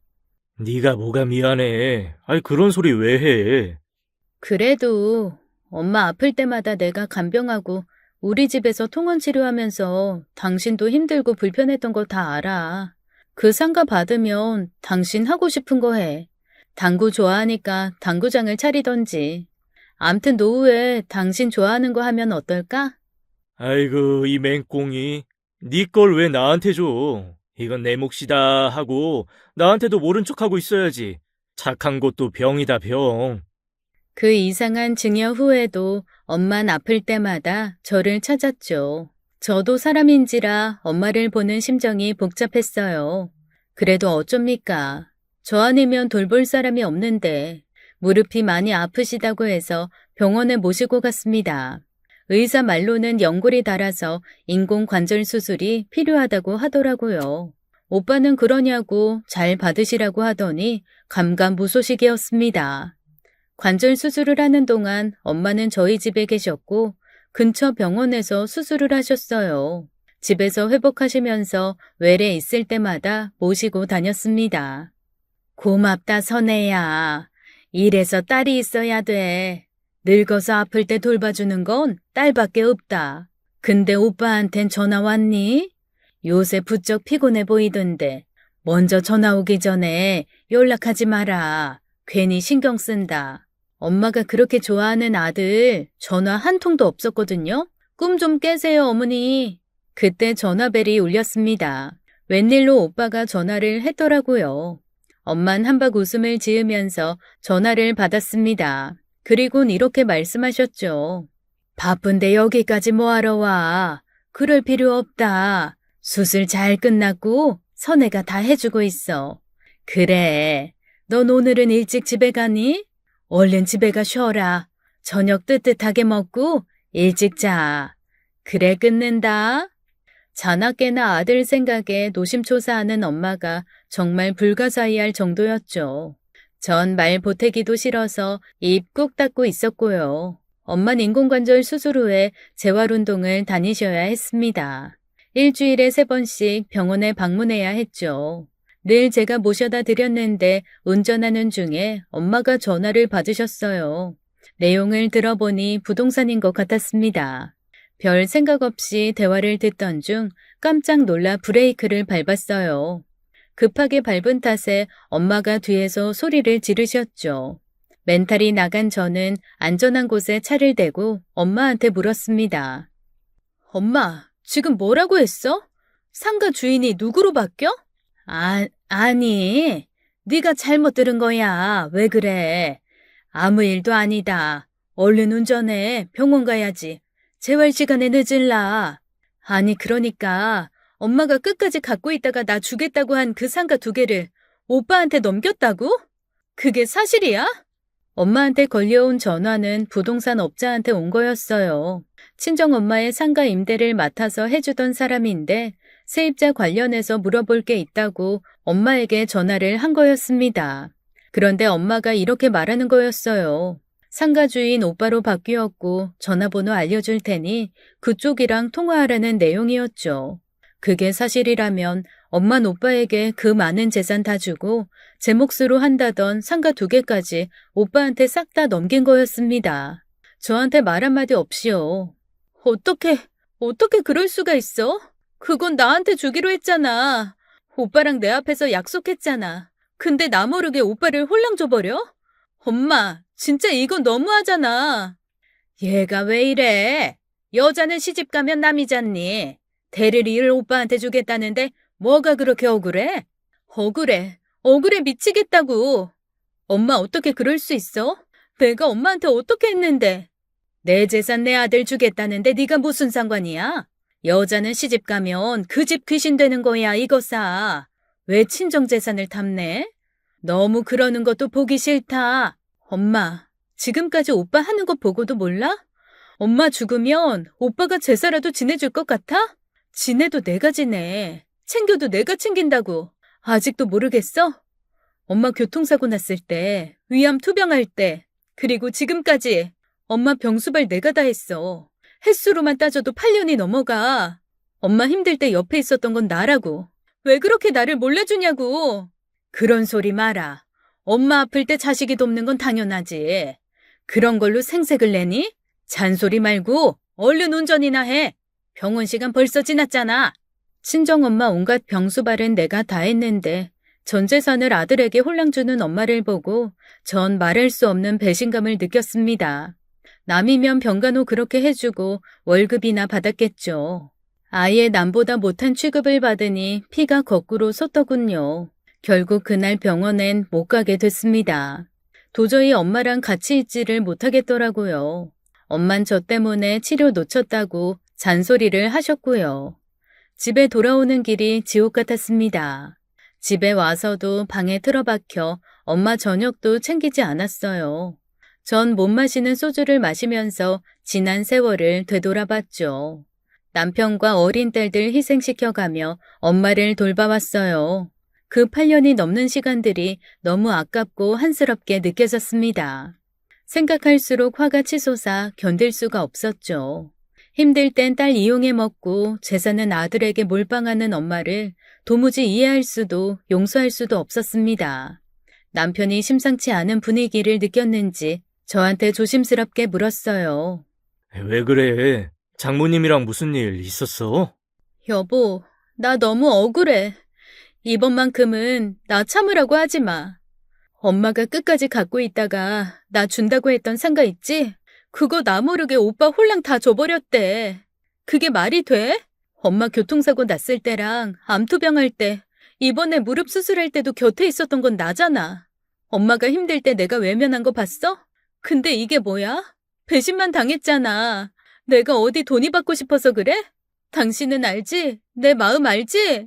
네가 뭐가 미안해. 아이, 그런 소리 왜 해? 그래도 엄마 아플 때마다 내가 간병하고 우리 집에서 통원 치료하면서 당신도 힘들고 불편했던 거 다 알아. 그 상가 받으면 당신 하고 싶은 거 해. 당구 좋아하니까 당구장을 차리던지. 암튼 노후에 당신 좋아하는 거 하면 어떨까? 아이고, 이 맹꽁이. 네 걸 왜 나한테 줘? 이건 내 몫이다 하고 나한테도 모른 척하고 있어야지. 착한 것도 병이다, 병. 그 이상한 증여 후에도 엄만 아플 때마다 저를 찾았죠. 저도 사람인지라 엄마를 보는 심정이 복잡했어요. 그래도 어쩝니까? 저 아니면 돌볼 사람이 없는데 무릎이 많이 아프시다고 해서 병원에 모시고 갔습니다. 의사 말로는 연골이 닳아서 인공관절 수술이 필요하다고 하더라고요. 오빠는 그러냐고 잘 받으시라고 하더니 감감무소식이었습니다. 관절 수술을 하는 동안 엄마는 저희 집에 계셨고 근처 병원에서 수술을 하셨어요. 집에서 회복하시면서 외래 있을 때마다 모시고 다녔습니다. 고맙다, 선혜야. 이래서 딸이 있어야 돼. 늙어서 아플 때 돌봐주는 건 딸밖에 없다. 근데 오빠한텐 전화 왔니? 요새 부쩍 피곤해 보이던데 먼저 전화 오기 전에 연락하지 마라. 괜히 신경 쓴다. 엄마가 그렇게 좋아하는 아들 전화 한 통도 없었거든요. 꿈 좀 깨세요, 어머니. 그때 전화벨이 울렸습니다. 웬일로 오빠가 전화를 했더라고요. 엄만 한박 웃음을 지으면서 전화를 받았습니다. 그리곤 이렇게 말씀하셨죠. 바쁜데 여기까지 뭐하러 와. 그럴 필요 없다. 수술 잘 끝났고 선혜가 다 해주고 있어. 그래. 넌 오늘은 일찍 집에 가니? 얼른 집에 가 쉬어라. 저녁 뜨뜻하게 먹고 일찍 자. 그래, 끊는다. 자나깨나 아들 생각에 노심초사하는 엄마가 정말 불가사의할 정도였죠. 전 말 보태기도 싫어서 입 꾹 닫고 있었고요. 엄만 인공관절 수술 후에 재활운동을 다니셔야 했습니다. 일주일에 3번씩 병원에 방문해야 했죠. 늘 제가 모셔다 드렸는데 운전하는 중에 엄마가 전화를 받으셨어요. 내용을 들어보니 부동산인 것 같았습니다. 별 생각 없이 대화를 듣던 중 깜짝 놀라 브레이크를 밟았어요. 급하게 밟은 탓에 엄마가 뒤에서 소리를 지르셨죠. 멘탈이 나간 저는 안전한 곳에 차를 대고 엄마한테 물었습니다. 엄마, 지금 뭐라고 했어? 상가 주인이 누구로 바뀌어? 아니, 네가 잘못 들은 거야. 왜 그래? 아무 일도 아니다. 얼른 운전해. 병원 가야지. 재활 시간에 늦을라. 아니, 그러니까 엄마가 끝까지 갖고 있다가 나 주겠다고 한 그 상가 2개를 오빠한테 넘겼다고? 그게 사실이야? 엄마한테 걸려온 전화는 부동산 업자한테 온 거였어요. 친정엄마의 상가 임대를 맡아서 해주던 사람인데 세입자 관련해서 물어볼 게 있다고 엄마에게 전화를 한 거였습니다. 그런데 엄마가 이렇게 말하는 거였어요. 상가 주인 오빠로 바뀌었고 전화번호 알려줄 테니 그쪽이랑 통화하라는 내용이었죠. 그게 사실이라면 엄마는 오빠에게 그 많은 재산 다 주고 제 몫으로 한다던 상가 2개까지 오빠한테 싹 다 넘긴 거였습니다. 저한테 말 한마디 없이요. 어떻게 그럴 수가 있어? 그건 나한테 주기로 했잖아. 오빠랑 내 앞에서 약속했잖아. 근데 나 모르게 오빠를 홀랑 줘버려? 엄마, 진짜 이건 너무하잖아. 얘가 왜 이래? 여자는 시집 가면 남이잖니. 대를 이을 오빠한테 주겠다는데 뭐가 그렇게 억울해? 억울해 미치겠다고. 엄마 어떻게 그럴 수 있어? 내가 엄마한테 어떻게 했는데? 내 재산 내 아들 주겠다는데 네가 무슨 상관이야? 여자는 시집 가면 그 집 귀신 되는 거야, 이거사. 왜 친정 재산을 탐내? 너무 그러는 것도 보기 싫다. 엄마, 지금까지 오빠 하는 거 보고도 몰라? 엄마 죽으면 오빠가 제사라도 지내줄 것 같아? 지내도 내가 지내. 챙겨도 내가 챙긴다고. 아직도 모르겠어? 엄마 교통사고 났을 때, 위암 투병할 때, 그리고 지금까지 엄마 병수발 내가 다 했어. 횟수로만 따져도 8년이 넘어가. 엄마 힘들 때 옆에 있었던 건 나라고. 왜 그렇게 나를 몰라주냐고. 그런 소리 마라. 엄마 아플 때 자식이 돕는 건 당연하지. 그런 걸로 생색을 내니? 잔소리 말고 얼른 운전이나 해. 병원 시간 벌써 지났잖아. 친정엄마 온갖 병수발은 내가 다 했는데 전 재산을 아들에게 홀랑 주는 엄마를 보고 전 말할 수 없는 배신감을 느꼈습니다. 남이면 병간호 그렇게 해주고 월급이나 받았겠죠. 아예 남보다 못한 취급을 받으니 피가 거꾸로 솟더군요. 결국 그날 병원엔 못 가게 됐습니다. 도저히 엄마랑 같이 있지를 못하겠더라고요. 엄만 저 때문에 치료 놓쳤다고 잔소리를 하셨고요. 집에 돌아오는 길이 지옥 같았습니다. 집에 와서도 방에 틀어박혀 엄마 저녁도 챙기지 않았어요. 전 못 마시는 소주를 마시면서 지난 세월을 되돌아봤죠. 남편과 어린 딸들 희생시켜가며 엄마를 돌봐왔어요. 그 8년이 넘는 시간들이 너무 아깝고 한스럽게 느껴졌습니다. 생각할수록 화가 치솟아 견딜 수가 없었죠. 힘들 땐 딸 이용해 먹고 재산은 아들에게 몰빵하는 엄마를 도무지 이해할 수도 용서할 수도 없었습니다. 남편이 심상치 않은 분위기를 느꼈는지 저한테 조심스럽게 물었어요. 왜 그래? 장모님이랑 무슨 일 있었어? 여보, 나 너무 억울해. 이번만큼은 나 참으라고 하지 마. 엄마가 끝까지 갖고 있다가 나 준다고 했던 상가 있지? 그거 나 모르게 오빠 홀랑 다 줘버렸대. 그게 말이 돼? 엄마 교통사고 났을 때랑 암투병 할 때, 이번에 무릎 수술할 때도 곁에 있었던 건 나잖아. 엄마가 힘들 때 내가 외면한 거 봤어? 근데 이게 뭐야? 배신만 당했잖아. 내가 어디 돈이 받고 싶어서 그래? 당신은 알지? 내 마음 알지?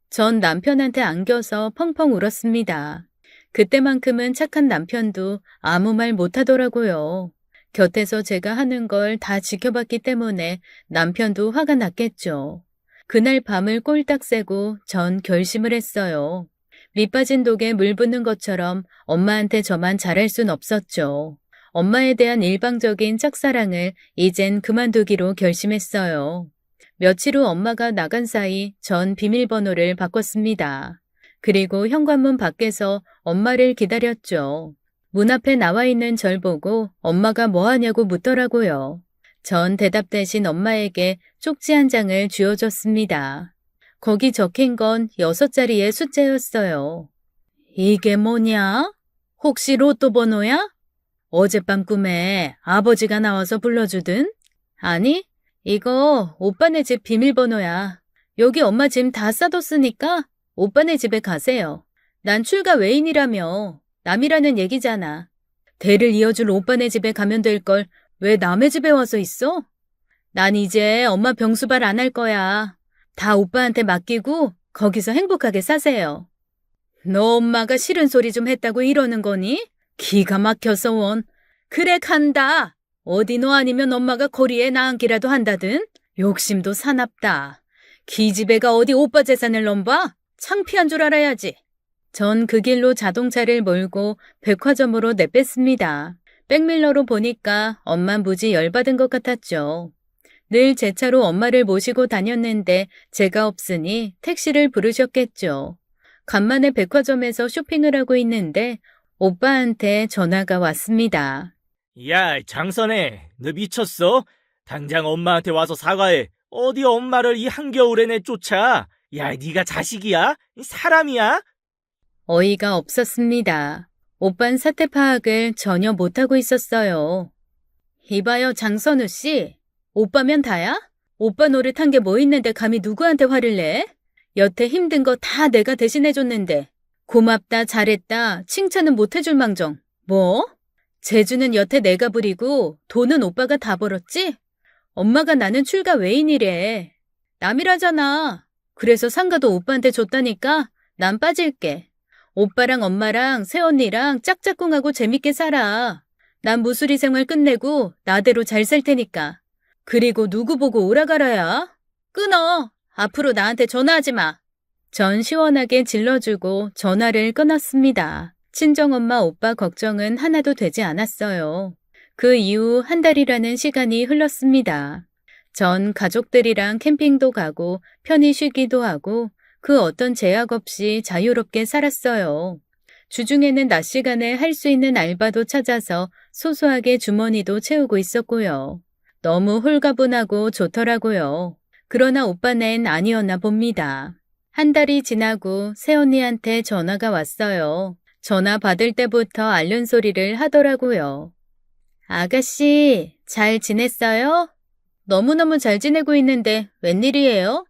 전 남편한테 안겨서 펑펑 울었습니다. 그때만큼은 착한 남편도 아무 말 못하더라고요. 곁에서 제가 하는 걸 다 지켜봤기 때문에 남편도 화가 났겠죠. 그날 밤을 꼴딱 새고 전 결심을 했어요. 밑빠진 독에 물 붓는 것처럼 엄마한테 저만 잘할 순 없었죠. 엄마에 대한 일방적인 짝사랑을 이젠 그만두기로 결심했어요. 며칠 후 엄마가 나간 사이 전 비밀번호를 바꿨습니다. 그리고 현관문 밖에서 엄마를 기다렸죠. 문 앞에 나와 있는 절 보고 엄마가 뭐 하냐고 묻더라고요. 전 대답 대신 엄마에게 쪽지 한 장을 쥐어줬습니다. 거기 적힌 건 6자리의 숫자였어요. 이게 뭐냐? 혹시 로또 번호야? 어젯밤 꿈에 아버지가 나와서 불러주든? 아니, 이거 오빠네 집 비밀번호야. 여기 엄마 짐 다 싸뒀으니까 오빠네 집에 가세요. 난 출가 외인이라며. 남이라는 얘기잖아. 대를 이어줄 오빠네 집에 가면 될 걸 왜 남의 집에 와서 있어? 난 이제 엄마 병수발 안 할 거야. 다 오빠한테 맡기고 거기서 행복하게 사세요. 너 엄마가 싫은 소리 좀 했다고 이러는 거니? 기가 막혀서 원. 그래 간다. 어디 너 아니면 엄마가 거리에 나앉기라도 한다든? 욕심도 사납다. 기집애가 어디 오빠 재산을 넘봐? 창피한 줄 알아야지. 전 그 길로 자동차를 몰고 백화점으로 내뺐습니다. 백밀러로 보니까 엄마 무지 열받은 것 같았죠. 늘 제 차로 엄마를 모시고 다녔는데 제가 없으니 택시를 부르셨겠죠. 간만에 백화점에서 쇼핑을 하고 있는데 오빠한테 전화가 왔습니다. 야, 장선혜, 너 미쳤어? 당장 엄마한테 와서 사과해. 어디 엄마를 이 한겨울에 내쫓아? 야, 네가 자식이야? 사람이야? 어이가 없었습니다. 오빤 사태 파악을 전혀 못하고 있었어요. 이봐요, 장선우 씨. 오빠면 다야? 오빠 노릇한 게 뭐 있는데 감히 누구한테 화를 내? 여태 힘든 거 다 내가 대신해줬는데 고맙다, 잘했다, 칭찬은 못해줄 망정. 뭐? 재주는 여태 내가 부리고 돈은 오빠가 다 벌었지? 엄마가 나는 출가 외인이래. 남이라잖아. 그래서 상가도 오빠한테 줬다니까 난 빠질게. 오빠랑 엄마랑 새언니랑 짝짝꿍하고 재밌게 살아. 난 무수리 생활 끝내고 나대로 잘 살 테니까. 그리고 누구 보고 오라가라야? 끊어. 앞으로 나한테 전화하지 마. 전 시원하게 질러주고 전화를 끊었습니다. 친정엄마 오빠 걱정은 하나도 되지 않았어요. 그 이후 한 달이라는 시간이 흘렀습니다. 전 가족들이랑 캠핑도 가고 편히 쉬기도 하고 그 어떤 제약 없이 자유롭게 살았어요. 주중에는 낮 시간에 할 수 있는 알바도 찾아서 소소하게 주머니도 채우고 있었고요. 너무 홀가분하고 좋더라고요. 그러나 오빠는 아니었나 봅니다. 한 달이 지나고 새언니한테 전화가 왔어요. 전화 받을 때부터 앓는 소리를 하더라고요. 아가씨, 잘 지냈어요? 너무너무 잘 지내고 있는데 웬일이에요?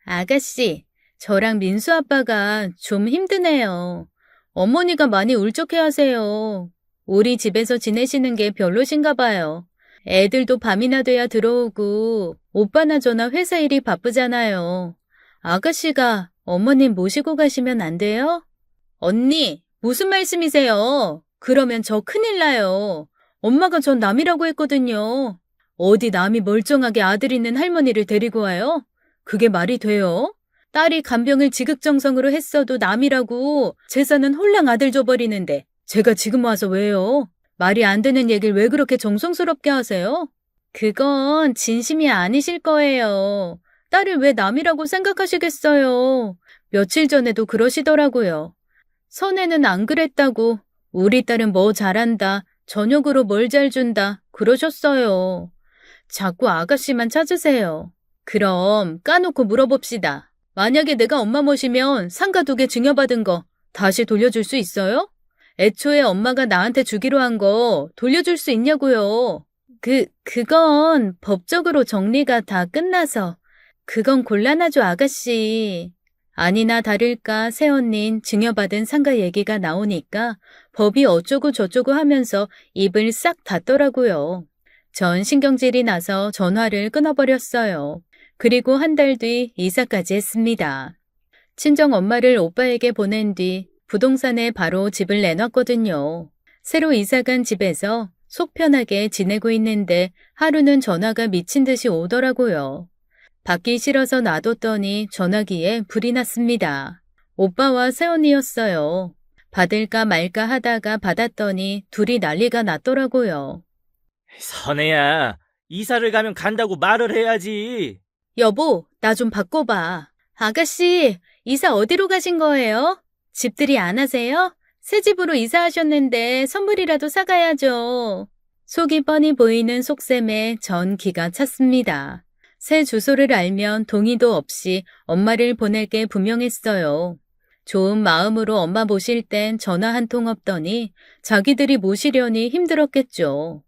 아가씨, 저랑 민수 아빠가 좀 힘드네요. 어머니가 많이 울적해 하세요. 우리 집에서 지내시는 게 별로신가 봐요. 애들도 밤이나 돼야 들어오고 오빠나 저나 회사 일이 바쁘잖아요. 아가씨가 어머님 모시고 가시면 안 돼요? 언니, 무슨 말씀이세요? 그러면 저 큰일 나요. 엄마가 전 남이라고 했거든요. 어디 남이 멀쩡하게 아들 있는 할머니를 데리고 와요? 그게 말이 돼요? 딸이 간병을 지극정성으로 했어도 남이라고 재산은 홀랑 아들 줘버리는데 제가 지금 와서 왜요? 말이 안 되는 얘기를 왜 그렇게 정성스럽게 하세요? 그건 진심이 아니실 거예요. 딸을 왜 남이라고 생각하시겠어요? 며칠 전에도 그러시더라고요. 선혜는 안 그랬다고 우리 딸은 뭐 잘한다, 저녁으로 뭘 잘 준다 그러셨어요. 자꾸 아가씨만 찾으세요. 그럼 까놓고 물어봅시다. 만약에 내가 엄마 모시면 상가 2개 증여받은 거 다시 돌려줄 수 있어요? 애초에 엄마가 나한테 주기로 한 거 돌려줄 수 있냐고요. 그건 법적으로 정리가 다 끝나서 그건 곤란하죠, 아가씨. 아니나 다를까 새언닌 증여받은 상가 얘기가 나오니까 법이 어쩌고 저쩌고 하면서 입을 싹 닫더라고요. 전 신경질이 나서 전화를 끊어버렸어요. 그리고 한 달 뒤 이사까지 했습니다. 친정 엄마를 오빠에게 보낸 뒤 부동산에 바로 집을 내놨거든요. 새로 이사간 집에서 속 편하게 지내고 있는데 하루는 전화가 미친 듯이 오더라고요. 받기 싫어서 놔뒀더니 전화기에 불이 났습니다. 오빠와 새언니였어요. 받을까 말까 하다가 받았더니 둘이 난리가 났더라고요. 선혜야, 이사를 가면 간다고 말을 해야지. 여보, 나 좀 바꿔봐. 아가씨, 이사 어디로 가신 거예요? 집들이 안 하세요? 새 집으로 이사하셨는데 선물이라도 사가야죠. 속이 뻔히 보이는 속셈에 전 기가 찼습니다. 새 주소를 알면 동의도 없이 엄마를 보낼 게 분명했어요. 좋은 마음으로 엄마 모실 땐 전화 한 통 없더니 자기들이 모시려니 힘들었겠죠.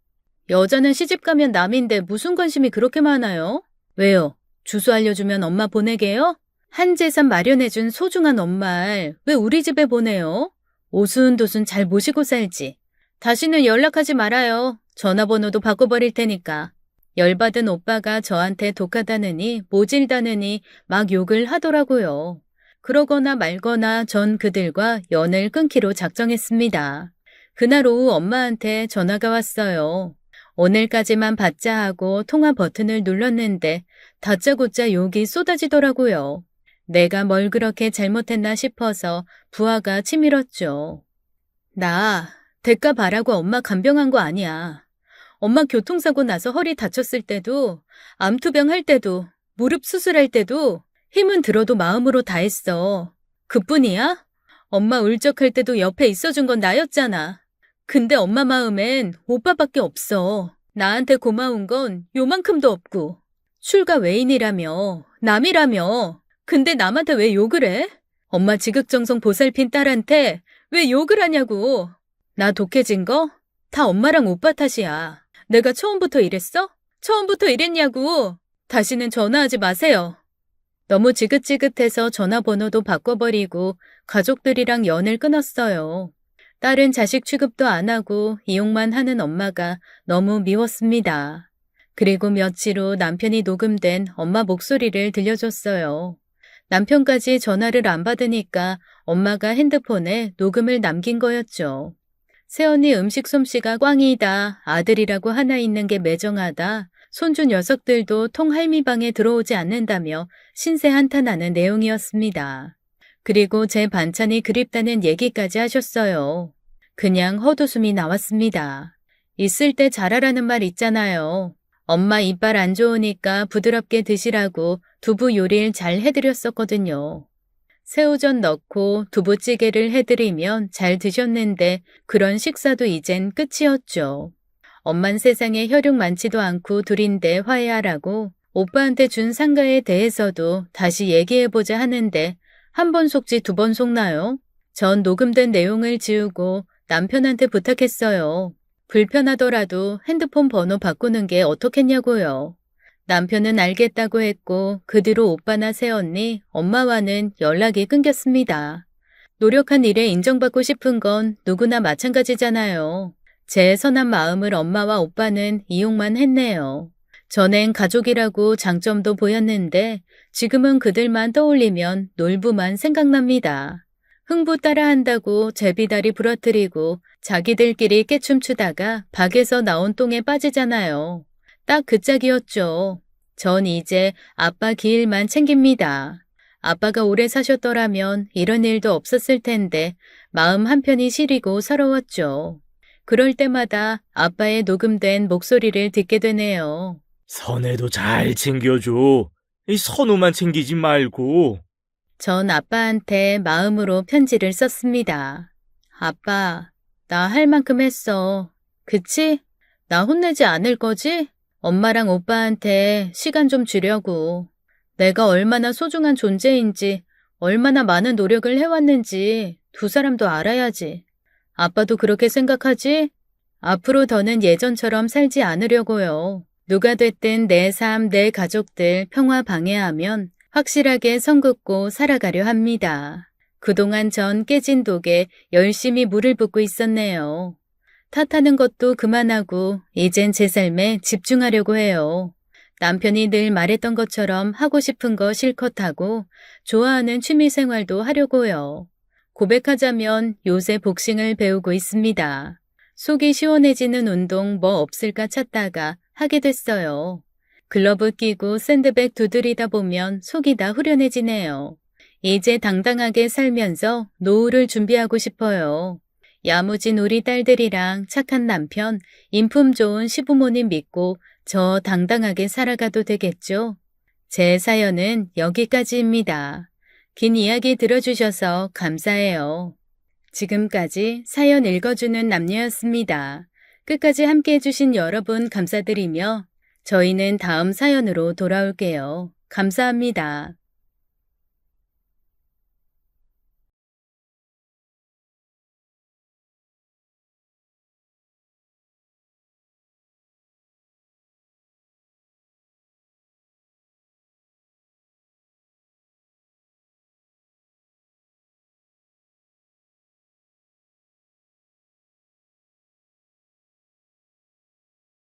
여자는 시집 가면 남인데 무슨 관심이 그렇게 많아요? 왜요? 주소 알려주면 엄마 보내게요? 한 재산 마련해준 소중한 엄마를 왜 우리 집에 보내요? 오순도순 잘 모시고 살지. 다시는 연락하지 말아요. 전화번호도 바꿔버릴 테니까. 열받은 오빠가 저한테 독하다느니 모질다느니 막 욕을 하더라고요. 그러거나 말거나 전 그들과 연을 끊기로 작정했습니다. 그날 오후 엄마한테 전화가 왔어요. 오늘까지만 받자 하고 통화 버튼을 눌렀는데 다짜고짜 욕이 쏟아지더라고요. 내가 뭘 그렇게 잘못했나 싶어서 부하가 치밀었죠. 나 대가 바라고 엄마 간병한 거 아니야. 엄마 교통사고 나서 허리 다쳤을 때도 암투병 할 때도 무릎 수술할 때도 힘은 들어도 마음으로 다 했어. 그뿐이야? 엄마 울적할 때도 옆에 있어준 건 나였잖아. 근데 엄마 마음엔 오빠밖에 없어. 나한테 고마운 건 요만큼도 없고. 출가 외인이라며, 남이라며. 근데 남한테 왜 욕을 해? 엄마 지극정성 보살핀 딸한테 왜 욕을 하냐고. 나 독해진 거? 다 엄마랑 오빠 탓이야. 내가 처음부터 이랬어? 처음부터 이랬냐고. 다시는 전화하지 마세요. 너무 지긋지긋해서 전화번호도 바꿔버리고 가족들이랑 연을 끊었어요. 딸은 자식 취급도 안 하고 이용만 하는 엄마가 너무 미웠습니다. 그리고 며칠 후 남편이 녹음된 엄마 목소리를 들려줬어요. 남편까지 전화를 안 받으니까 엄마가 핸드폰에 녹음을 남긴 거였죠. 새언니 음식 솜씨가 꽝이다. 아들이라고 하나 있는 게 매정하다. 손주 녀석들도 통 할미방에 들어오지 않는다며 신세 한탄하는 내용이었습니다. 그리고 제 반찬이 그립다는 얘기까지 하셨어요. 그냥 헛웃음이 나왔습니다. 있을 때 잘하라는 말 있잖아요. 엄마 이빨 안 좋으니까 부드럽게 드시라고 두부 요리를 잘 해드렸었거든요. 새우젓 넣고 두부찌개를 해드리면 잘 드셨는데 그런 식사도 이젠 끝이었죠. 엄만 세상에 혈육 많지도 않고 둘인데 화해하라고 오빠한테 준 상가에 대해서도 다시 얘기해보자 하는데 한 번 속지 2번 속나요? 전 녹음된 내용을 지우고 남편한테 부탁했어요. 불편하더라도 핸드폰 번호 바꾸는 게 어떻겠냐고요. 남편은 알겠다고 했고 그 뒤로 오빠나 새언니, 엄마와는 연락이 끊겼습니다. 노력한 일에 인정받고 싶은 건 누구나 마찬가지잖아요. 제 선한 마음을 엄마와 오빠는 이용만 했네요. 전엔 가족이라고 장점도 보였는데 지금은 그들만 떠올리면 놀부만 생각납니다. 흥부 따라한다고 제비다리 부러뜨리고 자기들끼리 깨춤추다가 박에서 나온 똥에 빠지잖아요. 딱 그 짝이었죠. 전 이제 아빠 기일만 챙깁니다. 아빠가 오래 사셨더라면 이런 일도 없었을 텐데 마음 한편이 시리고 서러웠죠. 그럴 때마다 아빠의 녹음된 목소리를 듣게 되네요. 선혜도 잘 챙겨줘. 이 선우만 챙기지 말고. 전 아빠한테 마음으로 편지를 썼습니다. 아빠, 나 할 만큼 했어. 그치? 나 혼내지 않을 거지? 엄마랑 오빠한테 시간 좀 주려고. 내가 얼마나 소중한 존재인지, 얼마나 많은 노력을 해왔는지 두 사람도 알아야지. 아빠도 그렇게 생각하지? 앞으로 더는 예전처럼 살지 않으려고요. 누가 됐든 내 삶, 내 가족들 평화 방해하면 확실하게 선 긋고 살아가려 합니다. 그동안 전 깨진 독에 열심히 물을 붓고 있었네요. 탓하는 것도 그만하고 이젠 제 삶에 집중하려고 해요. 남편이 늘 말했던 것처럼 하고 싶은 거 실컷 하고 좋아하는 취미 생활도 하려고요. 고백하자면 요새 복싱을 배우고 있습니다. 속이 시원해지는 운동 뭐 없을까 찾다가 하게 됐어요. 글러브 끼고 샌드백 두드리다 보면 속이 다 후련해지네요. 이제 당당하게 살면서 노후를 준비하고 싶어요. 야무진 우리 딸들이랑 착한 남편, 인품 좋은 시부모님 믿고 저 당당하게 살아가도 되겠죠? 제 사연은 여기까지입니다. 긴 이야기 들어주셔서 감사해요. 지금까지 사연 읽어주는 남녀였습니다. 끝까지 함께 해주신 여러분 감사드리며 저희는 다음 사연으로 돌아올게요. 감사합니다.